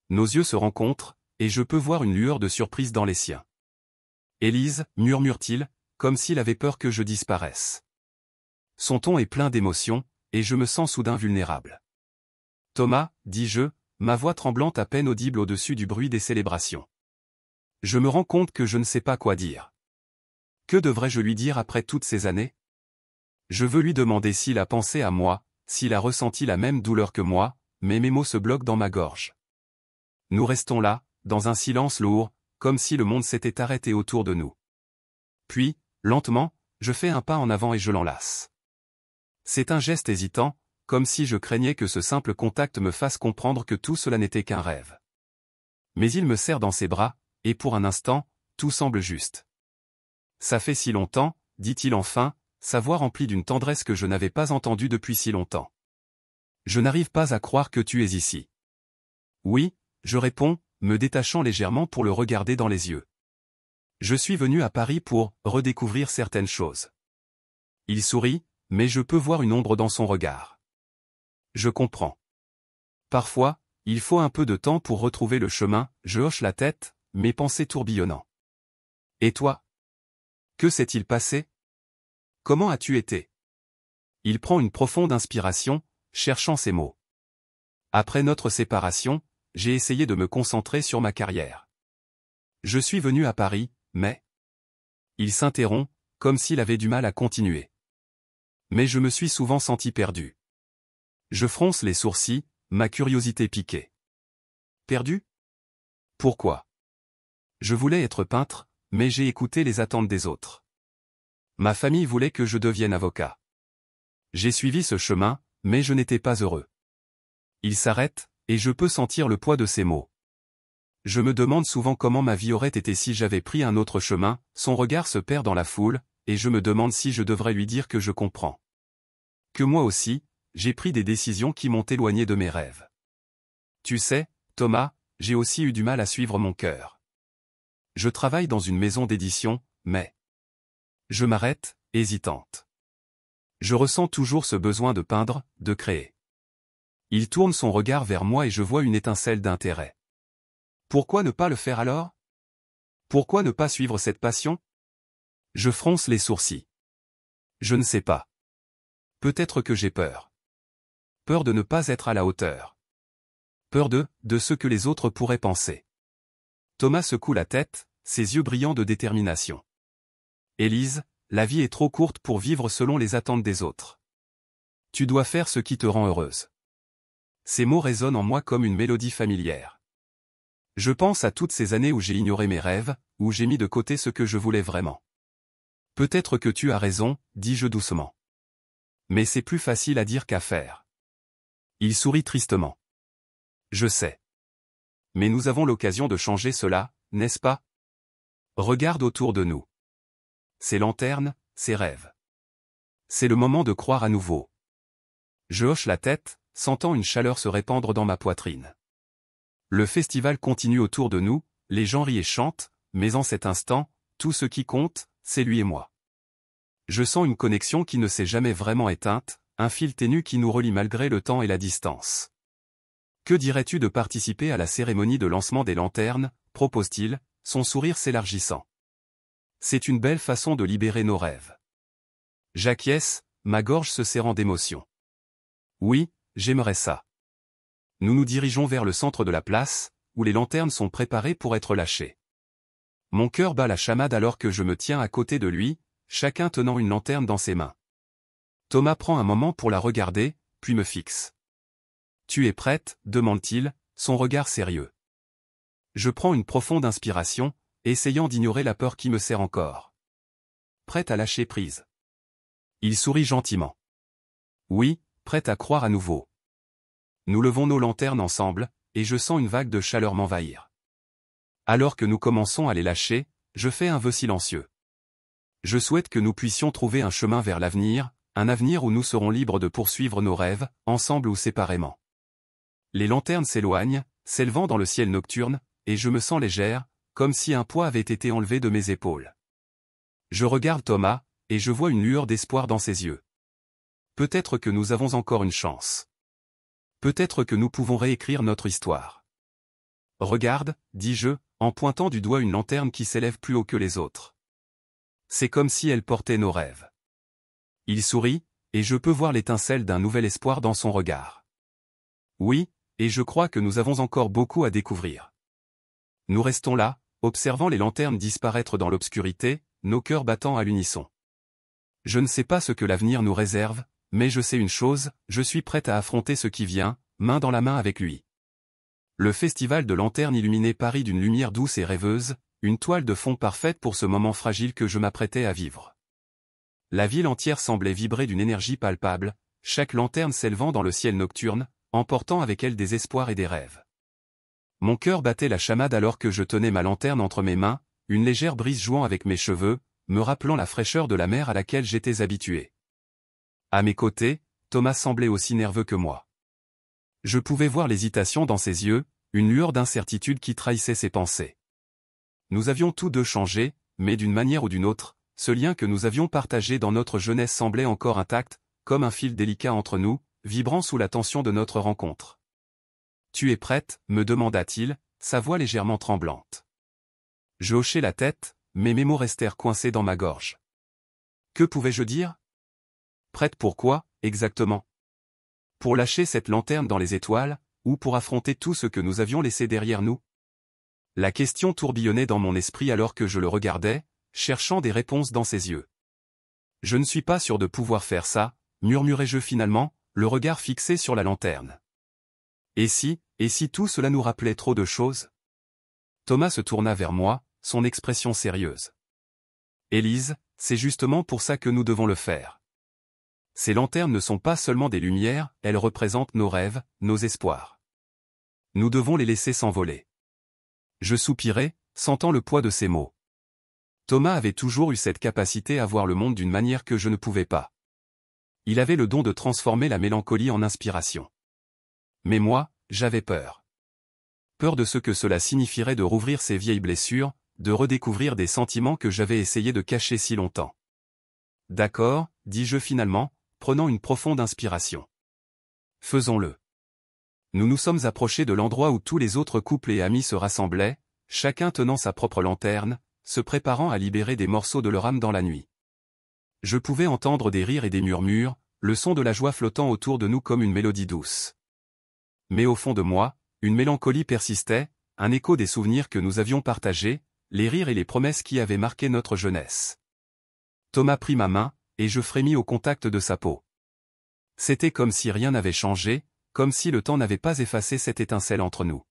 Nos yeux se rencontrent, et je peux voir une lueur de surprise dans les siens. « Élise » murmure-t-il, comme s'il avait peur que je disparaisse. Son ton est plein d'émotion, et je me sens soudain vulnérable. « Thomas » dis-je, ma voix tremblante à peine audible au-dessus du bruit des célébrations. Je me rends compte que je ne sais pas quoi dire. Que devrais-je lui dire après toutes ces années? Je veux lui demander s'il a pensé à moi, s'il a ressenti la même douleur que moi, mais mes mots se bloquent dans ma gorge. Nous restons là, dans un silence lourd, comme si le monde s'était arrêté autour de nous. Puis, lentement, je fais un pas en avant et je l'enlace. C'est un geste hésitant, comme si je craignais que ce simple contact me fasse comprendre que tout cela n'était qu'un rêve. Mais il me serre dans ses bras, et pour un instant, tout semble juste. Ça fait si longtemps, dit-il enfin, sa voix remplie d'une tendresse que je n'avais pas entendue depuis si longtemps. Je n'arrive pas à croire que tu es ici. Oui, je réponds, me détachant légèrement pour le regarder dans les yeux. Je suis venu à Paris pour redécouvrir certaines choses. Il sourit, mais je peux voir une ombre dans son regard. Je comprends. Parfois, il faut un peu de temps pour retrouver le chemin, je hoche la tête, mes pensées tourbillonnant. Et toi? Que s'est-il passé? Comment as-tu été? Il prend une profonde inspiration, cherchant ses mots. Après notre séparation, j'ai essayé de me concentrer sur ma carrière. Je suis venu à Paris, mais... Il s'interrompt, comme s'il avait du mal à continuer. Mais je me suis souvent senti perdu. Je fronce les sourcils, ma curiosité piquée. Perdu? Pourquoi? Je voulais être peintre, mais j'ai écouté les attentes des autres. Ma famille voulait que je devienne avocat. J'ai suivi ce chemin, mais je n'étais pas heureux. Il s'arrête, et je peux sentir le poids de ses mots. Je me demande souvent comment ma vie aurait été si j'avais pris un autre chemin, son regard se perd dans la foule, et je me demande si je devrais lui dire que je comprends. Que moi aussi, j'ai pris des décisions qui m'ont éloigné de mes rêves. Tu sais, Thomas, j'ai aussi eu du mal à suivre mon cœur. Je travaille dans une maison d'édition, mais... Je m'arrête, hésitante. Je ressens toujours ce besoin de peindre, de créer. Il tourne son regard vers moi et je vois une étincelle d'intérêt. Pourquoi ne pas le faire alors? Pourquoi ne pas suivre cette passion? Je fronce les sourcils. Je ne sais pas. Peut-être que j'ai peur. Peur de ne pas être à la hauteur. Peur de ce que les autres pourraient penser. Thomas secoue la tête, ses yeux brillants de détermination. Élise, la vie est trop courte pour vivre selon les attentes des autres. Tu dois faire ce qui te rend heureuse. Ces mots résonnent en moi comme une mélodie familière. Je pense à toutes ces années où j'ai ignoré mes rêves, où j'ai mis de côté ce que je voulais vraiment. Peut-être que tu as raison, dis-je doucement. Mais c'est plus facile à dire qu'à faire. Il sourit tristement. Je sais. Mais nous avons l'occasion de changer cela, n'est-ce pas? Regarde autour de nous. Ces lanternes, ces rêves. C'est le moment de croire à nouveau. Je hoche la tête, sentant une chaleur se répandre dans ma poitrine. Le festival continue autour de nous, les gens rient et chantent, mais en cet instant, tout ce qui compte, c'est lui et moi. Je sens une connexion qui ne s'est jamais vraiment éteinte, un fil ténu qui nous relie malgré le temps et la distance. Que dirais-tu de participer à la cérémonie de lancement des lanternes, propose-t-il, son sourire s'élargissant. C'est une belle façon de libérer nos rêves. J'acquiesce, ma gorge se serrant d'émotion. Oui, j'aimerais ça. Nous nous dirigeons vers le centre de la place, où les lanternes sont préparées pour être lâchées. Mon cœur bat la chamade alors que je me tiens à côté de lui, chacun tenant une lanterne dans ses mains. Thomas prend un moment pour la regarder, puis me fixe. « Tu es prête ?» demande-t-il, son regard sérieux. Je prends une profonde inspiration, essayant d'ignorer la peur qui me serre encore. Prête à lâcher prise. Il sourit gentiment. Oui, prête à croire à nouveau. Nous levons nos lanternes ensemble, et je sens une vague de chaleur m'envahir. Alors que nous commençons à les lâcher, je fais un vœu silencieux. Je souhaite que nous puissions trouver un chemin vers l'avenir, un avenir où nous serons libres de poursuivre nos rêves, ensemble ou séparément. Les lanternes s'éloignent, s'élevant dans le ciel nocturne, et je me sens légère, comme si un poids avait été enlevé de mes épaules. Je regarde Thomas, et je vois une lueur d'espoir dans ses yeux. Peut-être que nous avons encore une chance. Peut-être que nous pouvons réécrire notre histoire. Regarde, dis-je, en pointant du doigt une lanterne qui s'élève plus haut que les autres. C'est comme si elle portait nos rêves. Il sourit, et je peux voir l'étincelle d'un nouvel espoir dans son regard. Oui, et je crois que nous avons encore beaucoup à découvrir. Nous restons là, observant les lanternes disparaître dans l'obscurité, nos cœurs battant à l'unisson. Je ne sais pas ce que l'avenir nous réserve, mais je sais une chose, je suis prête à affronter ce qui vient, main dans la main avec lui. Le festival de lanternes illuminait Paris d'une lumière douce et rêveuse, une toile de fond parfaite pour ce moment fragile que je m'apprêtais à vivre. La ville entière semblait vibrer d'une énergie palpable, chaque lanterne s'élevant dans le ciel nocturne, emportant avec elle des espoirs et des rêves. Mon cœur battait la chamade alors que je tenais ma lanterne entre mes mains, une légère brise jouant avec mes cheveux, me rappelant la fraîcheur de la mer à laquelle j'étais habitué. À mes côtés, Thomas semblait aussi nerveux que moi. Je pouvais voir l'hésitation dans ses yeux, une lueur d'incertitude qui trahissait ses pensées. Nous avions tous deux changé, mais d'une manière ou d'une autre, ce lien que nous avions partagé dans notre jeunesse semblait encore intact, comme un fil délicat entre nous, vibrant sous la tension de notre rencontre. « Tu es prête ?» me demanda-t-il, sa voix légèrement tremblante. Je hochai la tête, mais mes mots restèrent coincés dans ma gorge. Que pouvais-je dire? Prête pour quoi, exactement? Pour lâcher cette lanterne dans les étoiles, ou pour affronter tout ce que nous avions laissé derrière nous? La question tourbillonnait dans mon esprit alors que je le regardais, cherchant des réponses dans ses yeux. Je ne suis pas sûr de pouvoir faire ça, murmurai-je finalement, le regard fixé sur la lanterne. Et si tout cela nous rappelait trop de choses? Thomas se tourna vers moi, son expression sérieuse. Élise, c'est justement pour ça que nous devons le faire. Ces lanternes ne sont pas seulement des lumières, elles représentent nos rêves, nos espoirs. Nous devons les laisser s'envoler. Je soupirai, sentant le poids de ces mots. Thomas avait toujours eu cette capacité à voir le monde d'une manière que je ne pouvais pas. Il avait le don de transformer la mélancolie en inspiration. Mais moi, j'avais peur. Peur de ce que cela signifierait de rouvrir ces vieilles blessures, de redécouvrir des sentiments que j'avais essayé de cacher si longtemps. D'accord, dis-je finalement, prenant une profonde inspiration. Faisons-le. Nous nous sommes approchés de l'endroit où tous les autres couples et amis se rassemblaient, chacun tenant sa propre lanterne, se préparant à libérer des morceaux de leur âme dans la nuit. Je pouvais entendre des rires et des murmures, le son de la joie flottant autour de nous comme une mélodie douce. Mais au fond de moi, une mélancolie persistait, un écho des souvenirs que nous avions partagés, les rires et les promesses qui avaient marqué notre jeunesse. Thomas prit ma main, et je frémis au contact de sa peau. C'était comme si rien n'avait changé, comme si le temps n'avait pas effacé cette étincelle entre nous.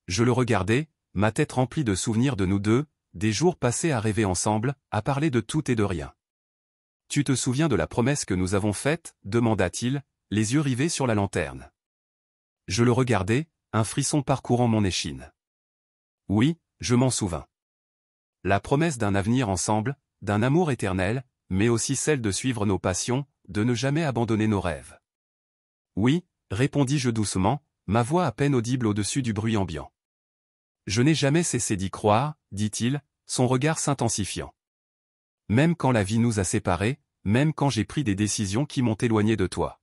Je le regardais, ma tête remplie de souvenirs de nous deux, des jours passés à rêver ensemble, à parler de tout et de rien. « Tu te souviens de la promesse que nous avons faite » demanda-t-il, les yeux rivés sur la lanterne. Je le regardais, un frisson parcourant mon échine. Oui, je m'en souvins. La promesse d'un avenir ensemble, d'un amour éternel, mais aussi celle de suivre nos passions, de ne jamais abandonner nos rêves. Oui, répondis-je doucement, ma voix à peine audible au-dessus du bruit ambiant. Je n'ai jamais cessé d'y croire, dit-il, son regard s'intensifiant. Même quand la vie nous a séparés, même quand j'ai pris des décisions qui m'ont éloigné de toi.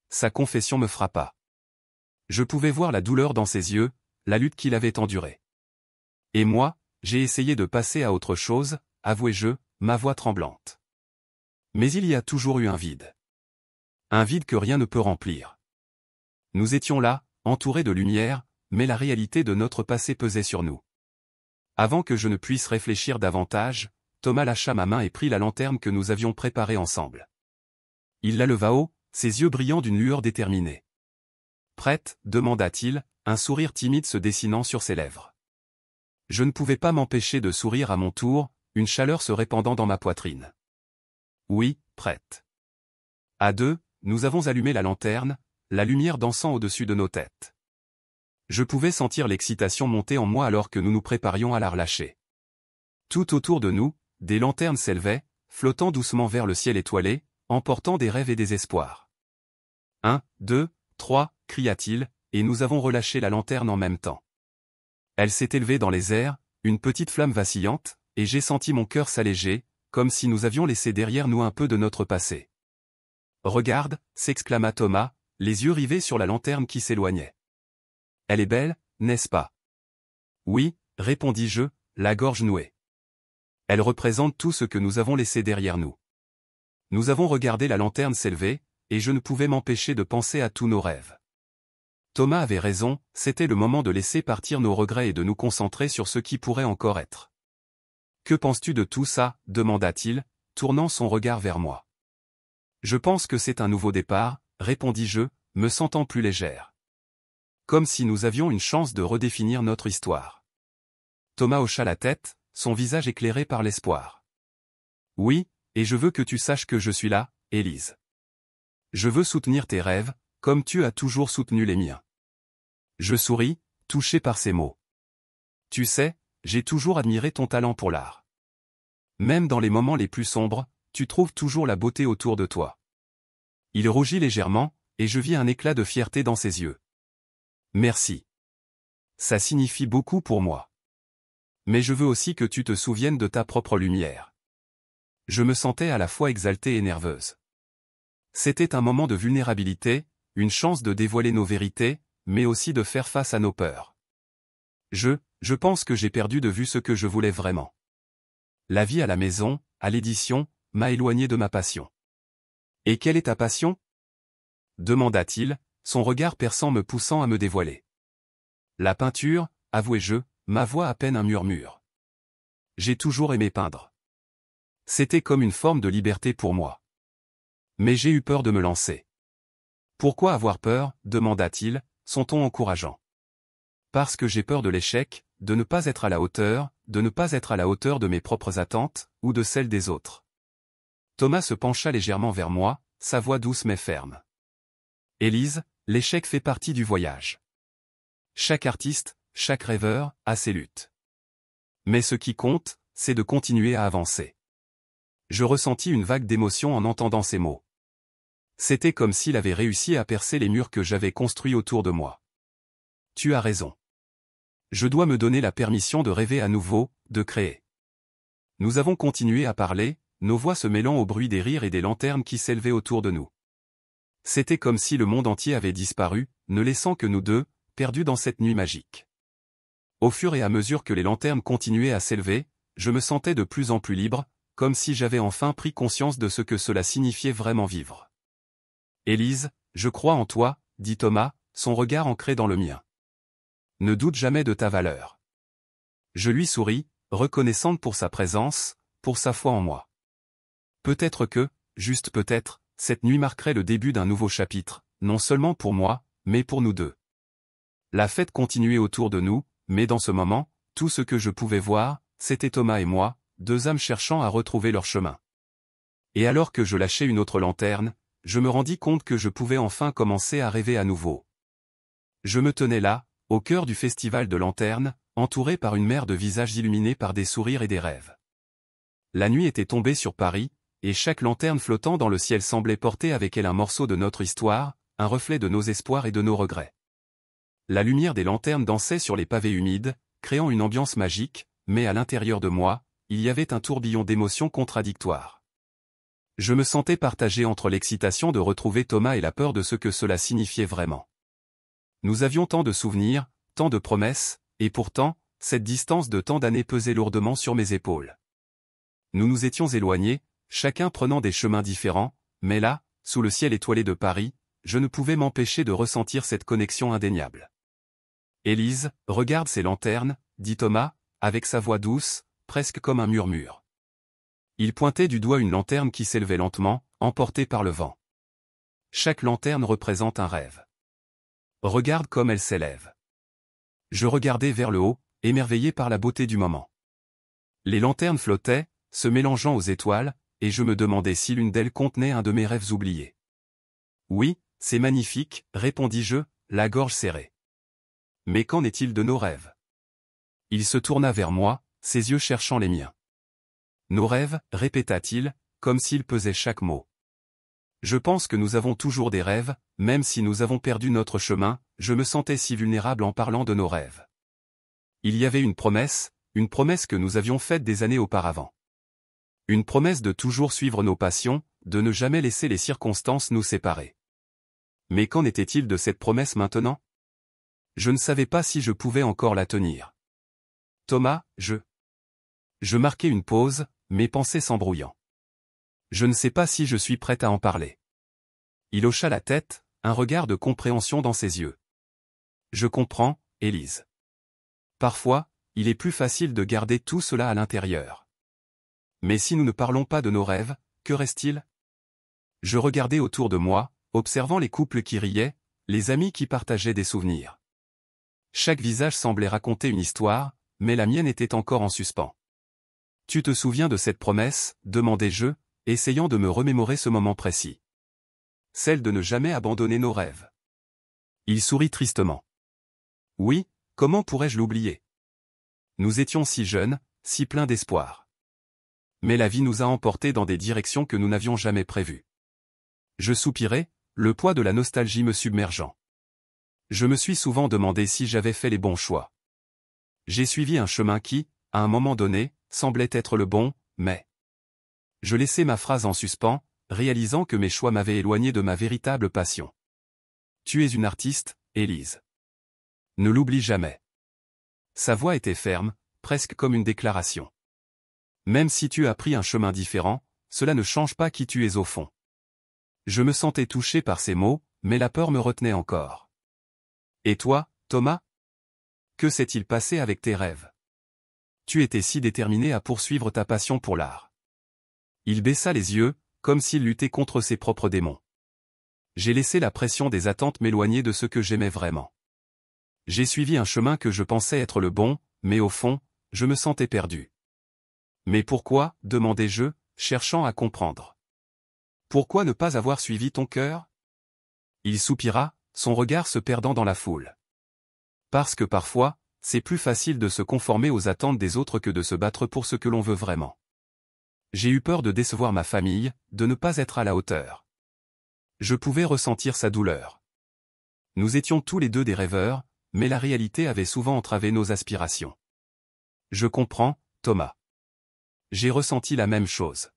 Sa confession me frappa. Je pouvais voir la douleur dans ses yeux, la lutte qu'il avait endurée. Et moi, j'ai essayé de passer à autre chose, avouai-je, ma voix tremblante. Mais il y a toujours eu un vide. Un vide que rien ne peut remplir. Nous étions là, entourés de lumière, mais la réalité de notre passé pesait sur nous. Avant que je ne puisse réfléchir davantage, Thomas lâcha ma main et prit la lanterne que nous avions préparée ensemble. Il la leva haut, ses yeux brillant d'une lueur déterminée. « Prête » demanda-t-il, un sourire timide se dessinant sur ses lèvres. Je ne pouvais pas m'empêcher de sourire à mon tour, une chaleur se répandant dans ma poitrine. Oui, prête. À deux, nous avons allumé la lanterne, la lumière dansant au-dessus de nos têtes. Je pouvais sentir l'excitation monter en moi alors que nous nous préparions à la relâcher. Tout autour de nous, des lanternes s'élevaient, flottant doucement vers le ciel étoilé, emportant des rêves et des espoirs. 1, 2, 3, cria-t-il, et nous avons relâché la lanterne en même temps. Elle s'est élevée dans les airs, une petite flamme vacillante, et j'ai senti mon cœur s'alléger, comme si nous avions laissé derrière nous un peu de notre passé. « Regarde » s'exclama Thomas, les yeux rivés sur la lanterne qui s'éloignait. « Elle est belle, n'est-ce pas ?» « Oui » répondis-je, la gorge nouée. « Elle représente tout ce que nous avons laissé derrière nous. » Nous avons regardé la lanterne s'élever, et je ne pouvais m'empêcher de penser à tous nos rêves. Thomas avait raison, c'était le moment de laisser partir nos regrets et de nous concentrer sur ce qui pourrait encore être. « Que penses-tu de tout ça » demanda-t-il, tournant son regard vers moi. « Je pense que c'est un nouveau départ » répondis-je, me sentant plus légère. Comme si nous avions une chance de redéfinir notre histoire. Thomas hocha la tête, son visage éclairé par l'espoir. « Oui, et je veux que tu saches que je suis là, Élise. Je veux soutenir tes rêves, comme tu as toujours soutenu les miens. » Je souris, touché par ces mots. « Tu sais, j'ai toujours admiré ton talent pour l'art. Même dans les moments les plus sombres, tu trouves toujours la beauté autour de toi. » Il rougit légèrement, et je vis un éclat de fierté dans ses yeux. « Merci. Ça signifie beaucoup pour moi. Mais je veux aussi que tu te souviennes de ta propre lumière. » Je me sentais à la fois exaltée et nerveuse. C'était un moment de vulnérabilité, une chance de dévoiler nos vérités, mais aussi de faire face à nos peurs. Je pense que j'ai perdu de vue ce que je voulais vraiment. La vie à la maison, à l'édition, m'a éloigné de ma passion. « Et quelle est ta passion » demanda-t-il, son regard perçant me poussant à me dévoiler. « La peinture » avouai-je, ma voix à peine un murmure. J'ai toujours aimé peindre. C'était comme une forme de liberté pour moi. Mais j'ai eu peur de me lancer. « Pourquoi avoir peur » demanda-t-il, son ton encourageant. « Parce que j'ai peur de l'échec, de ne pas être à la hauteur, de ne pas être à la hauteur de mes propres attentes, ou de celles des autres. » Thomas se pencha légèrement vers moi, sa voix douce mais ferme. « Élise, l'échec fait partie du voyage. Chaque artiste, chaque rêveur, a ses luttes. Mais ce qui compte, c'est de continuer à avancer. » Je ressentis une vague d'émotion en entendant ces mots. C'était comme s'il avait réussi à percer les murs que j'avais construits autour de moi. « Tu as raison. Je dois me donner la permission de rêver à nouveau, de créer. » Nous avons continué à parler, nos voix se mêlant au bruit des rires et des lanternes qui s'élevaient autour de nous. C'était comme si le monde entier avait disparu, ne laissant que nous deux, perdus dans cette nuit magique. Au fur et à mesure que les lanternes continuaient à s'élever, je me sentais de plus en plus libre, comme si j'avais enfin pris conscience de ce que cela signifiait vraiment vivre. Élise, je crois en toi, dit Thomas, son regard ancré dans le mien. Ne doute jamais de ta valeur. Je lui souris, reconnaissante pour sa présence, pour sa foi en moi. Peut-être que, juste peut-être, cette nuit marquerait le début d'un nouveau chapitre, non seulement pour moi, mais pour nous deux. La fête continuait autour de nous, mais dans ce moment, tout ce que je pouvais voir, c'était Thomas et moi, deux âmes cherchant à retrouver leur chemin. Et alors que je lâchais une autre lanterne, je me rendis compte que je pouvais enfin commencer à rêver à nouveau. Je me tenais là, au cœur du festival de lanternes, entouré par une mer de visages illuminés par des sourires et des rêves. La nuit était tombée sur Paris, et chaque lanterne flottant dans le ciel semblait porter avec elle un morceau de notre histoire, un reflet de nos espoirs et de nos regrets. La lumière des lanternes dansait sur les pavés humides, créant une ambiance magique, mais à l'intérieur de moi, il y avait un tourbillon d'émotions contradictoires. Je me sentais partagé entre l'excitation de retrouver Thomas et la peur de ce que cela signifiait vraiment. Nous avions tant de souvenirs, tant de promesses, et pourtant, cette distance de tant d'années pesait lourdement sur mes épaules. Nous nous étions éloignés, chacun prenant des chemins différents, mais là, sous le ciel étoilé de Paris, je ne pouvais m'empêcher de ressentir cette connexion indéniable. « Élise, regarde ces lanternes, » dit Thomas, avec sa voix douce, presque comme un murmure. Il pointait du doigt une lanterne qui s'élevait lentement, emportée par le vent. Chaque lanterne représente un rêve. Regarde comme elle s'élève. Je regardais vers le haut, émerveillé par la beauté du moment. Les lanternes flottaient, se mélangeant aux étoiles, et je me demandais si l'une d'elles contenait un de mes rêves oubliés. « Oui, c'est magnifique, » répondis-je, la gorge serrée. « Mais qu'en est-il de nos rêves ?» Il se tourna vers moi, ses yeux cherchant les miens. « Nos rêves, » répéta-t-il, comme s'il pesait chaque mot. « Je pense que nous avons toujours des rêves, même si nous avons perdu notre chemin, » je me sentais si vulnérable en parlant de nos rêves. Il y avait une promesse que nous avions faite des années auparavant. Une promesse de toujours suivre nos passions, de ne jamais laisser les circonstances nous séparer. Mais qu'en était-il de cette promesse maintenant? Je ne savais pas si je pouvais encore la tenir. Thomas, Je marquai une pause, mes pensées s'embrouillant. Je ne sais pas si je suis prête à en parler. Il hocha la tête, un regard de compréhension dans ses yeux. Je comprends, Élise. Parfois, il est plus facile de garder tout cela à l'intérieur. Mais si nous ne parlons pas de nos rêves, que reste-t-il? Je regardais autour de moi, observant les couples qui riaient, les amis qui partageaient des souvenirs. Chaque visage semblait raconter une histoire, mais la mienne était encore en suspens. « Tu te souviens de cette promesse ?» demandai-je, essayant de me remémorer ce moment précis. « Celle de ne jamais abandonner nos rêves. » Il sourit tristement. « Oui, comment pourrais-je l'oublier? Nous étions si jeunes, si pleins d'espoir. Mais la vie nous a emportés dans des directions que nous n'avions jamais prévues. » Je soupirai, le poids de la nostalgie me submergeant. Je me suis souvent demandé si j'avais fait les bons choix. J'ai suivi un chemin qui, à un moment donné, semblait être le bon, mais... Je laissai ma phrase en suspens, réalisant que mes choix m'avaient éloigné de ma véritable passion. Tu es une artiste, Élise. Ne l'oublie jamais. Sa voix était ferme, presque comme une déclaration. Même si tu as pris un chemin différent, cela ne change pas qui tu es au fond. Je me sentais touché par ces mots, mais la peur me retenait encore. Et toi, Thomas? Que s'est-il passé avec tes rêves? Tu étais si déterminé à poursuivre ta passion pour l'art. Il baissa les yeux, comme s'il luttait contre ses propres démons. J'ai laissé la pression des attentes m'éloigner de ce que j'aimais vraiment. J'ai suivi un chemin que je pensais être le bon, mais au fond, je me sentais perdu. Mais pourquoi, demandai-je, cherchant à comprendre. Pourquoi ne pas avoir suivi ton cœur? Il soupira, son regard se perdant dans la foule. Parce que parfois, c'est plus facile de se conformer aux attentes des autres que de se battre pour ce que l'on veut vraiment. J'ai eu peur de décevoir ma famille, de ne pas être à la hauteur. Je pouvais ressentir sa douleur. Nous étions tous les deux des rêveurs, mais la réalité avait souvent entravé nos aspirations. Je comprends, Thomas. J'ai ressenti la même chose.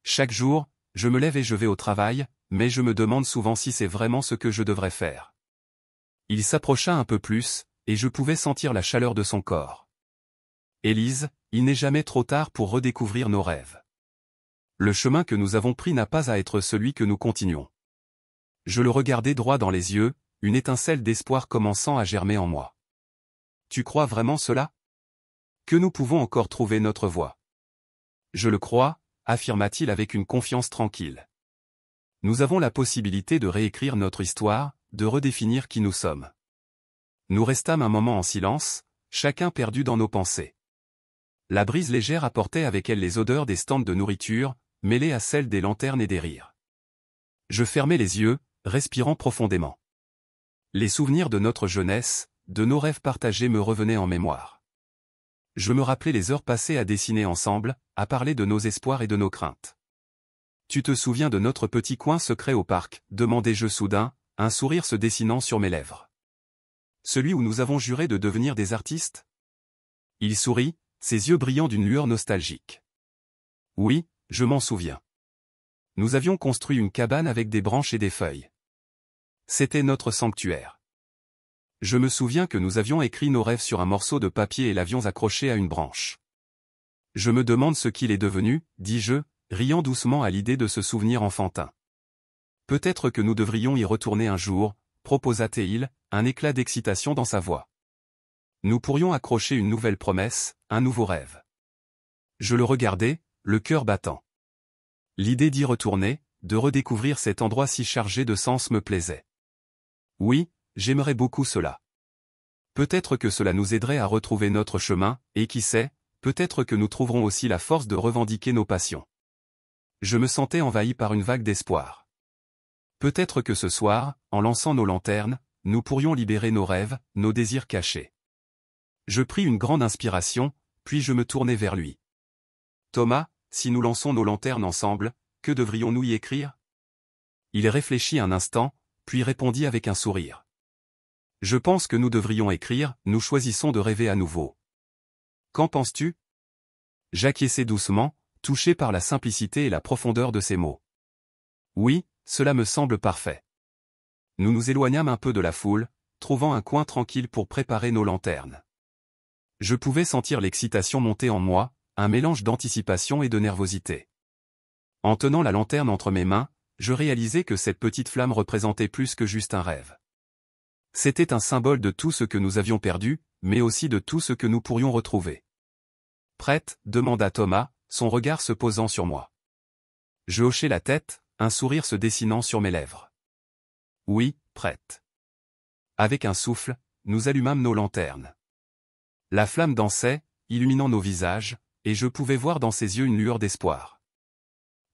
Chaque jour, je me lève et je vais au travail, mais je me demande souvent si c'est vraiment ce que je devrais faire. Il s'approcha un peu plus, et je pouvais sentir la chaleur de son corps. Élise, il n'est jamais trop tard pour redécouvrir nos rêves. Le chemin que nous avons pris n'a pas à être celui que nous continuons. Je le regardai droit dans les yeux, une étincelle d'espoir commençant à germer en moi. Tu crois vraiment cela? Que nous pouvons encore trouver notre voie. Je le crois, affirma-t-il avec une confiance tranquille. Nous avons la possibilité de réécrire notre histoire, de redéfinir qui nous sommes. Nous restâmes un moment en silence, chacun perdu dans nos pensées. La brise légère apportait avec elle les odeurs des stands de nourriture, mêlées à celles des lanternes et des rires. Je fermai les yeux, respirant profondément. Les souvenirs de notre jeunesse, de nos rêves partagés me revenaient en mémoire. Je me rappelais les heures passées à dessiner ensemble, à parler de nos espoirs et de nos craintes. Tu te souviens de notre petit coin secret au parc, demandai-je soudain, un sourire se dessinant sur mes lèvres. Celui où nous avons juré de devenir des artistes? Il sourit, ses yeux brillant d'une lueur nostalgique. Oui, je m'en souviens. Nous avions construit une cabane avec des branches et des feuilles. C'était notre sanctuaire. Je me souviens que nous avions écrit nos rêves sur un morceau de papier et l'avions accroché à une branche. Je me demande ce qu'il est devenu, dis-je, riant doucement à l'idée de ce souvenir enfantin. Peut-être que nous devrions y retourner un jour, proposa-t-il, un éclat d'excitation dans sa voix. Nous pourrions accrocher une nouvelle promesse, un nouveau rêve. Je le regardais, le cœur battant. L'idée d'y retourner, de redécouvrir cet endroit si chargé de sens me plaisait. Oui, j'aimerais beaucoup cela. Peut-être que cela nous aiderait à retrouver notre chemin, et qui sait, peut-être que nous trouverons aussi la force de revendiquer nos passions. Je me sentais envahi par une vague d'espoir. Peut-être que ce soir, en lançant nos lanternes, nous pourrions libérer nos rêves, nos désirs cachés. Je pris une grande inspiration, puis je me tournai vers lui. Thomas, si nous lançons nos lanternes ensemble, que devrions-nous y écrire? Il réfléchit un instant, puis répondit avec un sourire. Je pense que nous devrions écrire, nous choisissons de rêver à nouveau. Qu'en penses-tu? J'acquiesçai doucement, touché par la simplicité et la profondeur de ces mots. Oui, cela me semble parfait. Nous nous éloignâmes un peu de la foule, trouvant un coin tranquille pour préparer nos lanternes. Je pouvais sentir l'excitation monter en moi, un mélange d'anticipation et de nervosité. En tenant la lanterne entre mes mains, je réalisais que cette petite flamme représentait plus que juste un rêve. C'était un symbole de tout ce que nous avions perdu, mais aussi de tout ce que nous pourrions retrouver. Prête? Demanda Thomas, son regard se posant sur moi. Je hochai la tête, un sourire se dessinant sur mes lèvres. Oui, prête. Avec un souffle, nous allumâmes nos lanternes. La flamme dansait, illuminant nos visages, et je pouvais voir dans ses yeux une lueur d'espoir.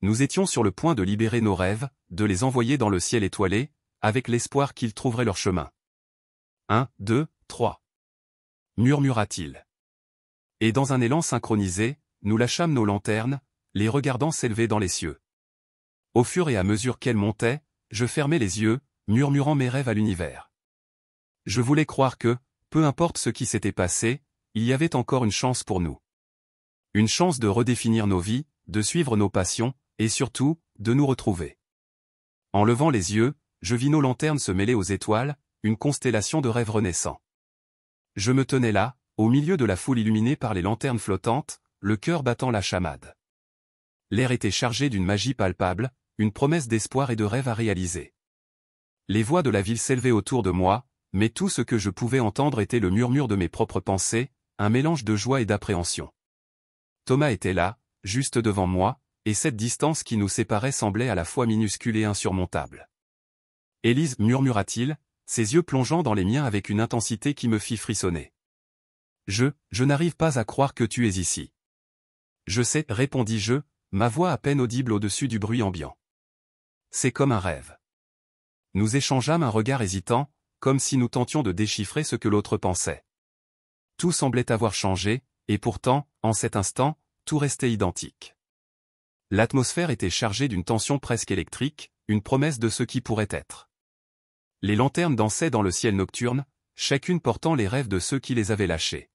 Nous étions sur le point de libérer nos rêves, de les envoyer dans le ciel étoilé, avec l'espoir qu'ils trouveraient leur chemin. 1, 2, 3. Murmura-t-il. Et dans un élan synchronisé, nous lâchâmes nos lanternes, les regardant s'élever dans les cieux. Au fur et à mesure qu'elles montaient, je fermais les yeux, murmurant mes rêves à l'univers. Je voulais croire que, peu importe ce qui s'était passé, il y avait encore une chance pour nous. Une chance de redéfinir nos vies, de suivre nos passions, et surtout, de nous retrouver. En levant les yeux, je vis nos lanternes se mêler aux étoiles, une constellation de rêves renaissants. Je me tenais là, au milieu de la foule illuminée par les lanternes flottantes, le cœur battant la chamade. L'air était chargé d'une magie palpable, une promesse d'espoir et de rêve à réaliser. Les voix de la ville s'élevaient autour de moi, mais tout ce que je pouvais entendre était le murmure de mes propres pensées, un mélange de joie et d'appréhension. Thomas était là, juste devant moi, et cette distance qui nous séparait semblait à la fois minuscule et insurmontable. Élise, murmura-t-il, ses yeux plongeant dans les miens avec une intensité qui me fit frissonner. Je n'arrive pas à croire que tu es ici. Je sais, répondis-je, ma voix à peine audible au-dessus du bruit ambiant. C'est comme un rêve. Nous échangeâmes un regard hésitant, comme si nous tentions de déchiffrer ce que l'autre pensait. Tout semblait avoir changé, et pourtant, en cet instant, tout restait identique. L'atmosphère était chargée d'une tension presque électrique, une promesse de ce qui pourrait être. Les lanternes dansaient dans le ciel nocturne, chacune portant les rêves de ceux qui les avaient lâchés.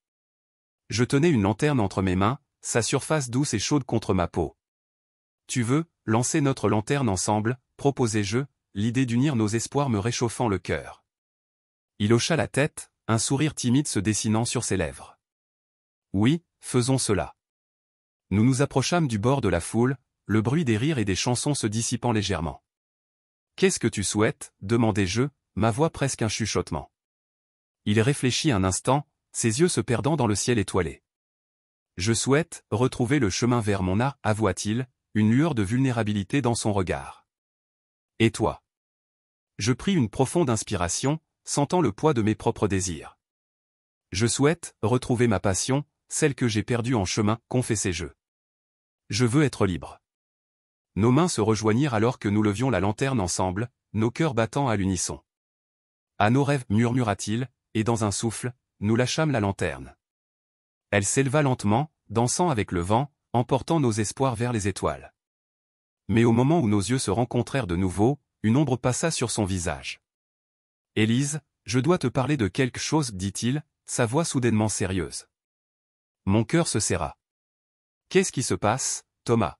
Je tenais une lanterne entre mes mains, sa surface douce et chaude contre ma peau. Tu veux, lancer notre lanterne ensemble, proposai-je, l'idée d'unir nos espoirs me réchauffant le cœur. Il hocha la tête, un sourire timide se dessinant sur ses lèvres. Oui, faisons cela. Nous nous approchâmes du bord de la foule, le bruit des rires et des chansons se dissipant légèrement. Qu'est-ce que tu souhaites, demandai-je, ma voix presque un chuchotement. Il réfléchit un instant, ses yeux se perdant dans le ciel étoilé. Je souhaite retrouver le chemin vers mon art, avoua-t-il, une lueur de vulnérabilité dans son regard. Et toi? Je pris une profonde inspiration, sentant le poids de mes propres désirs. Je souhaite retrouver ma passion, celle que j'ai perdue en chemin, confessai-je. Je veux être libre. Nos mains se rejoignirent alors que nous levions la lanterne ensemble, nos cœurs battant à l'unisson. À nos rêves, murmura-t-il, et dans un souffle, nous lâchâmes la lanterne. Elle s'éleva lentement, dansant avec le vent, emportant nos espoirs vers les étoiles. Mais au moment où nos yeux se rencontrèrent de nouveau, une ombre passa sur son visage. « Élise, je dois te parler de quelque chose, dit-il, sa voix soudainement sérieuse. Mon cœur se serra. Qu'est-ce qui se passe, Thomas?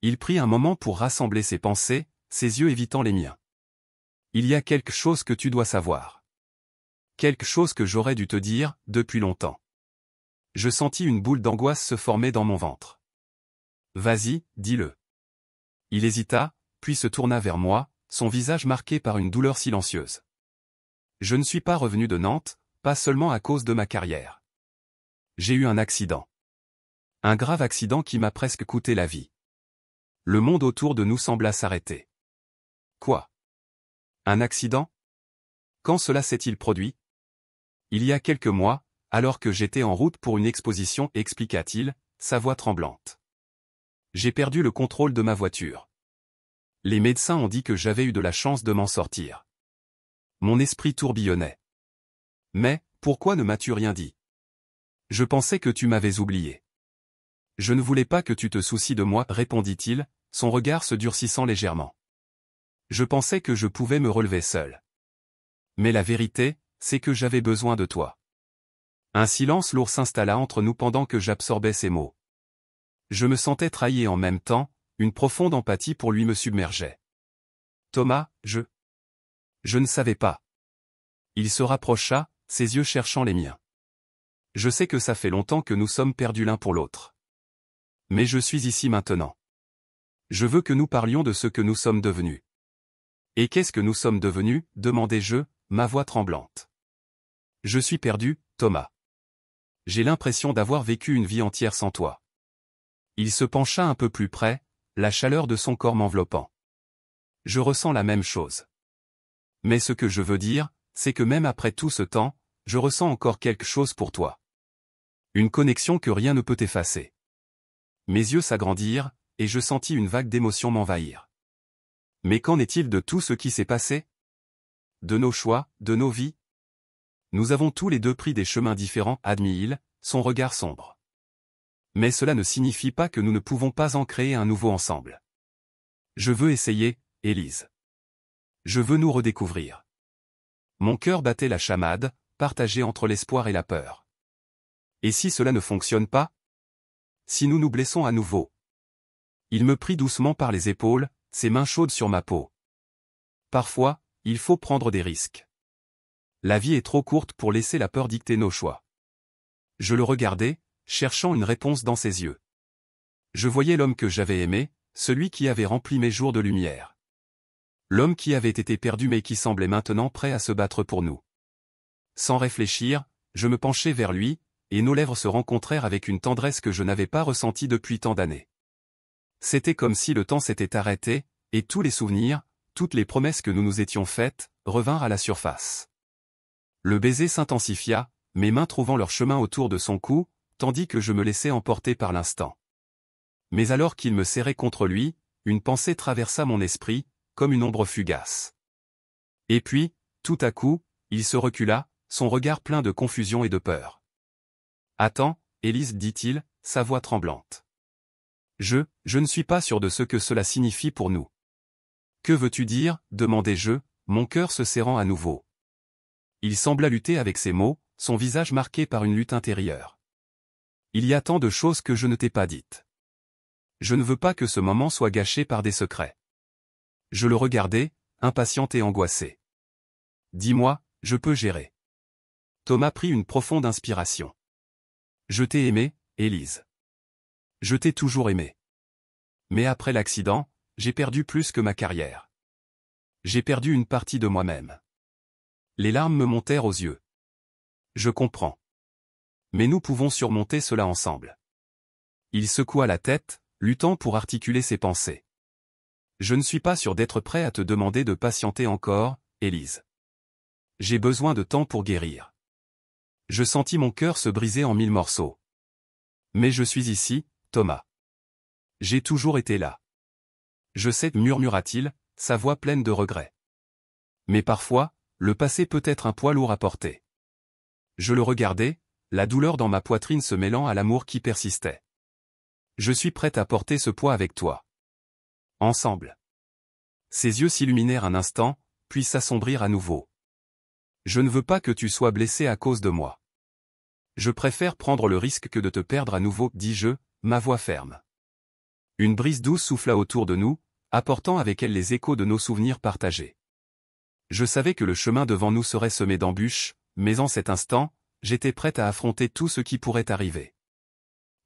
Il prit un moment pour rassembler ses pensées, ses yeux évitant les miens. Il y a quelque chose que tu dois savoir. Quelque chose que j'aurais dû te dire, depuis longtemps. Je sentis une boule d'angoisse se former dans mon ventre. Vas-y, dis-le. Il hésita, puis se tourna vers moi, son visage marqué par une douleur silencieuse. Je ne suis pas revenu de Nantes, pas seulement à cause de ma carrière. J'ai eu un accident. Un grave accident qui m'a presque coûté la vie. Le monde autour de nous sembla s'arrêter. Quoi? Un accident? Quand cela s'est-il produit? Il y a quelques mois, alors que j'étais en route pour une exposition, expliqua-t-il, sa voix tremblante. J'ai perdu le contrôle de ma voiture. Les médecins ont dit que j'avais eu de la chance de m'en sortir. Mon esprit tourbillonnait. Mais, pourquoi ne m'as-tu rien dit? Je pensais que tu m'avais oublié. Je ne voulais pas que tu te soucies de moi, répondit-il, son regard se durcissant légèrement. Je pensais que je pouvais me relever seul. Mais la vérité, c'est que j'avais besoin de toi. Un silence lourd s'installa entre nous pendant que j'absorbais ces mots. Je me sentais trahi et en même temps, une profonde empathie pour lui me submergeait. Thomas, je ne savais pas. Il se rapprocha, ses yeux cherchant les miens. Je sais que ça fait longtemps que nous sommes perdus l'un pour l'autre. Mais je suis ici maintenant. Je veux que nous parlions de ce que nous sommes devenus. Et qu'est-ce que nous sommes devenus, demandai-je, ma voix tremblante. Je suis perdu, Thomas. J'ai l'impression d'avoir vécu une vie entière sans toi. Il se pencha un peu plus près, la chaleur de son corps m'enveloppant. Je ressens la même chose. Mais ce que je veux dire, c'est que même après tout ce temps, je ressens encore quelque chose pour toi. Une connexion que rien ne peut effacer. Mes yeux s'agrandirent, et je sentis une vague d'émotion m'envahir. Mais qu'en est-il de tout ce qui s'est passé? De nos choix, de nos vies? Nous avons tous les deux pris des chemins différents, admit-il, son regard sombre. Mais cela ne signifie pas que nous ne pouvons pas en créer un nouveau ensemble. Je veux essayer, Élise. Je veux nous redécouvrir. Mon cœur battait la chamade, partagé entre l'espoir et la peur. Et si cela ne fonctionne pas? Si nous nous blessons à nouveau? Il me prit doucement par les épaules, ses mains chaudes sur ma peau. Parfois, il faut prendre des risques. La vie est trop courte pour laisser la peur dicter nos choix. Je le regardais, cherchant une réponse dans ses yeux. Je voyais l'homme que j'avais aimé, celui qui avait rempli mes jours de lumière. L'homme qui avait été perdu mais qui semblait maintenant prêt à se battre pour nous. Sans réfléchir, je me penchai vers lui, et nos lèvres se rencontrèrent avec une tendresse que je n'avais pas ressentie depuis tant d'années. C'était comme si le temps s'était arrêté, et tous les souvenirs, toutes les promesses que nous nous étions faites, revinrent à la surface. Le baiser s'intensifia, mes mains trouvant leur chemin autour de son cou, tandis que je me laissais emporter par l'instant. Mais alors qu'il me serrait contre lui, une pensée traversa mon esprit, comme une ombre fugace. Et puis, tout à coup, il se recula, son regard plein de confusion et de peur. « Attends, Élise, dit-il, sa voix tremblante. Je ne suis pas sûr de ce que cela signifie pour nous. » Que veux-tu dire, demandai-je, mon cœur se serrant à nouveau. Il sembla lutter avec ses mots, son visage marqué par une lutte intérieure. Il y a tant de choses que je ne t'ai pas dites. Je ne veux pas que ce moment soit gâché par des secrets. Je le regardais, impatient et angoissé. Dis-moi, je peux gérer. Thomas prit une profonde inspiration. Je t'ai aimé, Élise. Je t'ai toujours aimé. Mais après l'accident, j'ai perdu plus que ma carrière. J'ai perdu une partie de moi-même. Les larmes me montèrent aux yeux. Je comprends. Mais nous pouvons surmonter cela ensemble. Il secoua la tête, luttant pour articuler ses pensées. Je ne suis pas sûr d'être prêt à te demander de patienter encore, Élise. J'ai besoin de temps pour guérir. Je sentis mon cœur se briser en 1000 morceaux. Mais je suis ici, Thomas. J'ai toujours été là. Je sais, murmura-t-il, sa voix pleine de regret. Mais parfois, le passé peut être un poids lourd à porter. Je le regardais, la douleur dans ma poitrine se mêlant à l'amour qui persistait. Je suis prête à porter ce poids avec toi. Ensemble. Ses yeux s'illuminèrent un instant, puis s'assombrirent à nouveau. Je ne veux pas que tu sois blessé à cause de moi. Je préfère prendre le risque que de te perdre à nouveau, dis-je, ma voix ferme. Une brise douce souffla autour de nous, apportant avec elle les échos de nos souvenirs partagés. Je savais que le chemin devant nous serait semé d'embûches, mais en cet instant, j'étais prête à affronter tout ce qui pourrait arriver.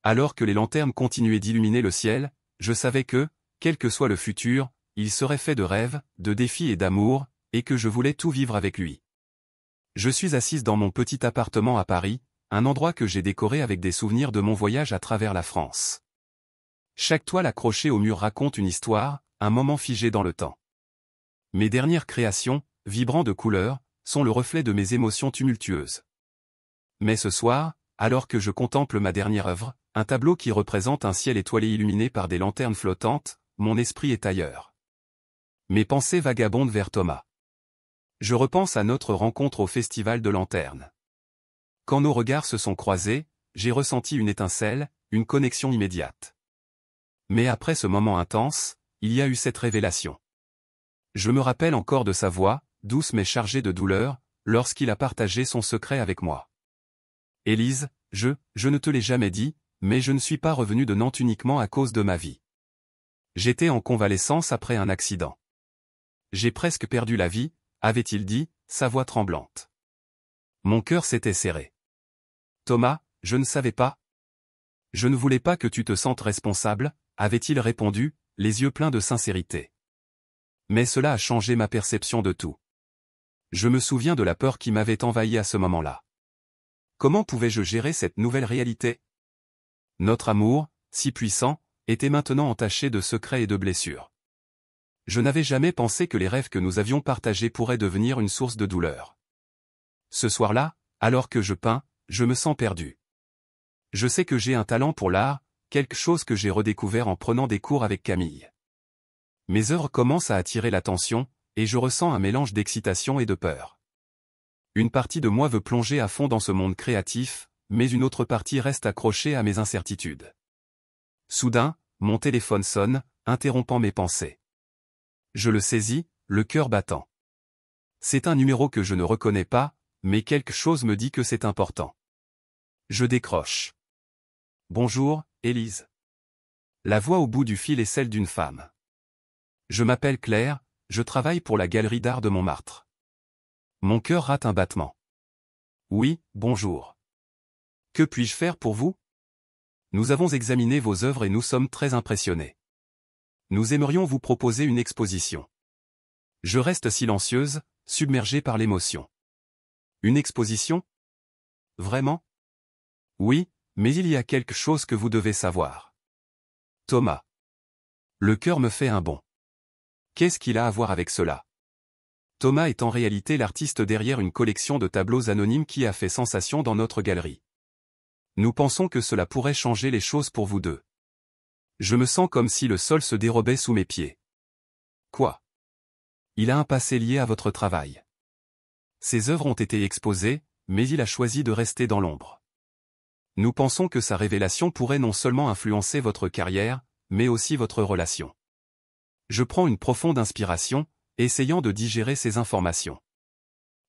Alors que les lanternes continuaient d'illuminer le ciel, je savais que, quel que soit le futur, il serait fait de rêves, de défis et d'amour, et que je voulais tout vivre avec lui. Je suis assise dans mon petit appartement à Paris, un endroit que j'ai décoré avec des souvenirs de mon voyage à travers la France. Chaque toile accrochée au mur raconte une histoire, un moment figé dans le temps. Mes dernières créations, vibrant de couleurs, sont le reflet de mes émotions tumultueuses. Mais ce soir, alors que je contemple ma dernière œuvre, un tableau qui représente un ciel étoilé illuminé par des lanternes flottantes, mon esprit est ailleurs. Mes pensées vagabondent vers Thomas. Je repense à notre rencontre au Festival de Lanternes. Quand nos regards se sont croisés, j'ai ressenti une étincelle, une connexion immédiate. Mais après ce moment intense, il y a eu cette révélation. Je me rappelle encore de sa voix, douce mais chargée de douleur, lorsqu'il a partagé son secret avec moi. Élise, je ne te l'ai jamais dit, mais je ne suis pas revenu de Nantes uniquement à cause de ma vie. J'étais en convalescence après un accident. J'ai presque perdu la vie, avait-il dit, sa voix tremblante. Mon cœur s'était serré. Thomas, je ne savais pas. Je ne voulais pas que tu te sentes responsable, avait-il répondu, les yeux pleins de sincérité. Mais cela a changé ma perception de tout. Je me souviens de la peur qui m'avait envahi à ce moment-là. Comment pouvais-je gérer cette nouvelle réalité? Notre amour, si puissant, était maintenant entaché de secrets et de blessures. Je n'avais jamais pensé que les rêves que nous avions partagés pourraient devenir une source de douleur. Ce soir-là, alors que je peins, je me sens perdu. Je sais que j'ai un talent pour l'art, quelque chose que j'ai redécouvert en prenant des cours avec Camille. Mes œuvres commencent à attirer l'attention, et je ressens un mélange d'excitation et de peur. Une partie de moi veut plonger à fond dans ce monde créatif, mais une autre partie reste accrochée à mes incertitudes. Soudain, mon téléphone sonne, interrompant mes pensées. Je le saisis, le cœur battant. C'est un numéro que je ne reconnais pas, mais quelque chose me dit que c'est important. Je décroche. Bonjour, Élise. La voix au bout du fil est celle d'une femme. Je m'appelle Claire, je travaille pour la galerie d'art de Montmartre. Mon cœur rate un battement. Oui, bonjour. Que puis-je faire pour vous? Nous avons examiné vos œuvres et nous sommes très impressionnés. Nous aimerions vous proposer une exposition. Je reste silencieuse, submergée par l'émotion. Une exposition? Vraiment? Oui, mais il y a quelque chose que vous devez savoir. Thomas. Le cœur me fait un bond. Qu'est-ce qu'il a à voir avec cela? Thomas est en réalité l'artiste derrière une collection de tableaux anonymes qui a fait sensation dans notre galerie. Nous pensons que cela pourrait changer les choses pour vous deux. Je me sens comme si le sol se dérobait sous mes pieds. Quoi? Il a un passé lié à votre travail. Ses œuvres ont été exposées, mais il a choisi de rester dans l'ombre. Nous pensons que sa révélation pourrait non seulement influencer votre carrière, mais aussi votre relation. Je prends une profonde inspiration, essayant de digérer ces informations.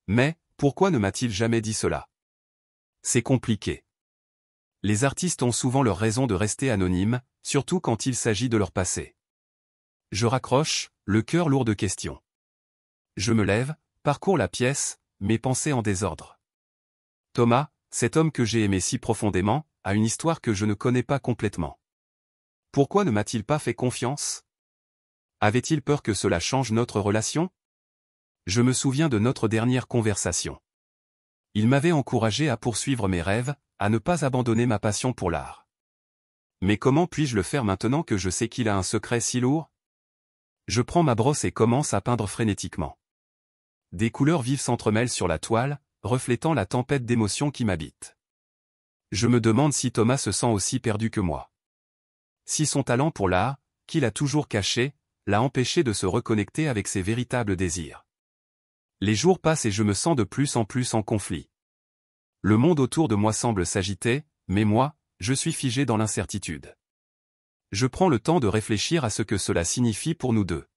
Mais, pourquoi ne m'a-t-il jamais dit cela? C'est compliqué. Les artistes ont souvent leur raison de rester anonymes, surtout quand il s'agit de leur passé. Je raccroche, le cœur lourd de questions. Je me lève, parcours la pièce, mes pensées en désordre. Thomas, cet homme que j'ai aimé si profondément, a une histoire que je ne connais pas complètement. Pourquoi ne m'a-t-il pas fait confiance? Avait-il peur que cela change notre relation? Je me souviens de notre dernière conversation. Il m'avait encouragé à poursuivre mes rêves, à ne pas abandonner ma passion pour l'art. Mais comment puis-je le faire maintenant que je sais qu'il a un secret si lourd? Je prends ma brosse et commence à peindre frénétiquement. Des couleurs vives s'entremêlent sur la toile, reflétant la tempête d'émotions qui m'habite. Je me demande si Thomas se sent aussi perdu que moi. Si son talent pour l'art, qu'il a toujours caché, l'a empêché de se reconnecter avec ses véritables désirs. Les jours passent et je me sens de plus en conflit. Le monde autour de moi semble s'agiter, mais moi, je suis figé dans l'incertitude. Je prends le temps de réfléchir à ce que cela signifie pour nous deux.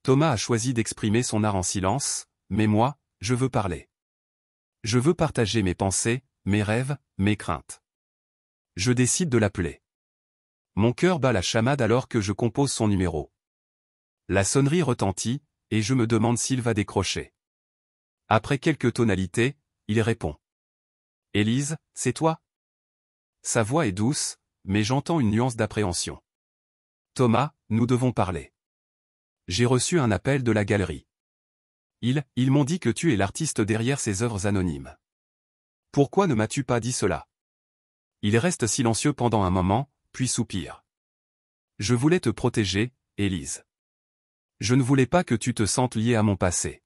Thomas a choisi d'exprimer son art en silence, mais moi, je veux parler. Je veux partager mes pensées, mes rêves, mes craintes. Je décide de l'appeler. Mon cœur bat la chamade alors que je compose son numéro. La sonnerie retentit, et je me demande s'il va décrocher. Après quelques tonalités, il répond. « Élise, c'est toi ?» Sa voix est douce, mais j'entends une nuance d'appréhension. « Thomas, nous devons parler. J'ai reçu un appel de la galerie. Ils m'ont dit que tu es l'artiste derrière ces œuvres anonymes. Pourquoi ne m'as-tu pas dit cela ?» Il reste silencieux pendant un moment, puis soupire. « Je voulais te protéger, Élise. Je ne voulais pas que tu te sentes lié à mon passé.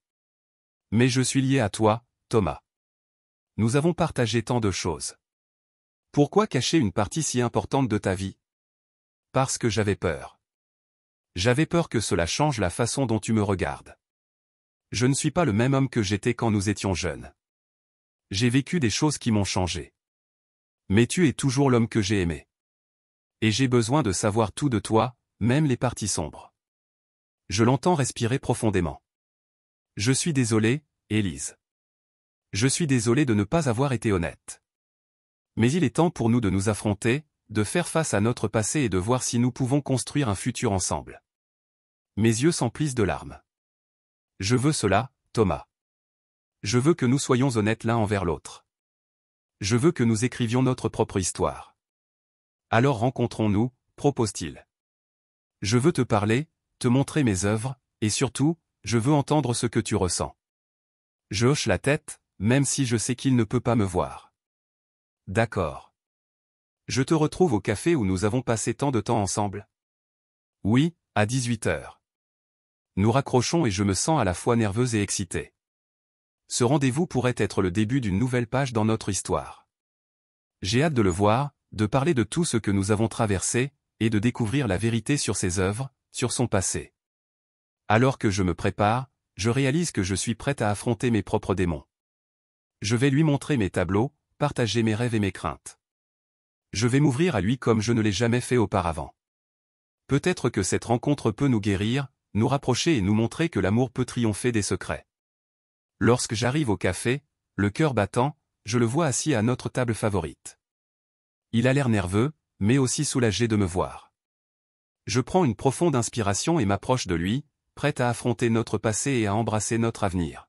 Mais je suis lié à toi, Thomas. Nous avons partagé tant de choses. Pourquoi cacher une partie si importante de ta vie? Parce que j'avais peur. J'avais peur que cela change la façon dont tu me regardes. Je ne suis pas le même homme que j'étais quand nous étions jeunes. J'ai vécu des choses qui m'ont changé. Mais tu es toujours l'homme que j'ai aimé. Et j'ai besoin de savoir tout de toi, même les parties sombres. » Je l'entends respirer profondément. Je suis désolé, Élise. Je suis désolé de ne pas avoir été honnête. Mais il est temps pour nous de nous affronter, de faire face à notre passé et de voir si nous pouvons construire un futur ensemble. Mes yeux s'emplissent de larmes. Je veux cela, Thomas. Je veux que nous soyons honnêtes l'un envers l'autre. Je veux que nous écrivions notre propre histoire. Alors rencontrons-nous, propose-t-il. Je veux te parler, te montrer mes œuvres, et surtout, je veux entendre ce que tu ressens. Je hoche la tête, même si je sais qu'il ne peut pas me voir. D'accord. Je te retrouve au café où nous avons passé tant de temps ensemble. Oui, à 18h. Nous raccrochons et je me sens à la fois nerveuse et excitée. Ce rendez-vous pourrait être le début d'une nouvelle page dans notre histoire. J'ai hâte de le voir, de parler de tout ce que nous avons traversé, et de découvrir la vérité sur ses œuvres, sur son passé. Alors que je me prépare, je réalise que je suis prête à affronter mes propres démons. Je vais lui montrer mes tableaux, partager mes rêves et mes craintes. Je vais m'ouvrir à lui comme je ne l'ai jamais fait auparavant. Peut-être que cette rencontre peut nous guérir, nous rapprocher et nous montrer que l'amour peut triompher des secrets. Lorsque j'arrive au café, le cœur battant, je le vois assis à notre table favorite. Il a l'air nerveux, mais aussi soulagé de me voir. Je prends une profonde inspiration et m'approche de lui, prête à affronter notre passé et à embrasser notre avenir.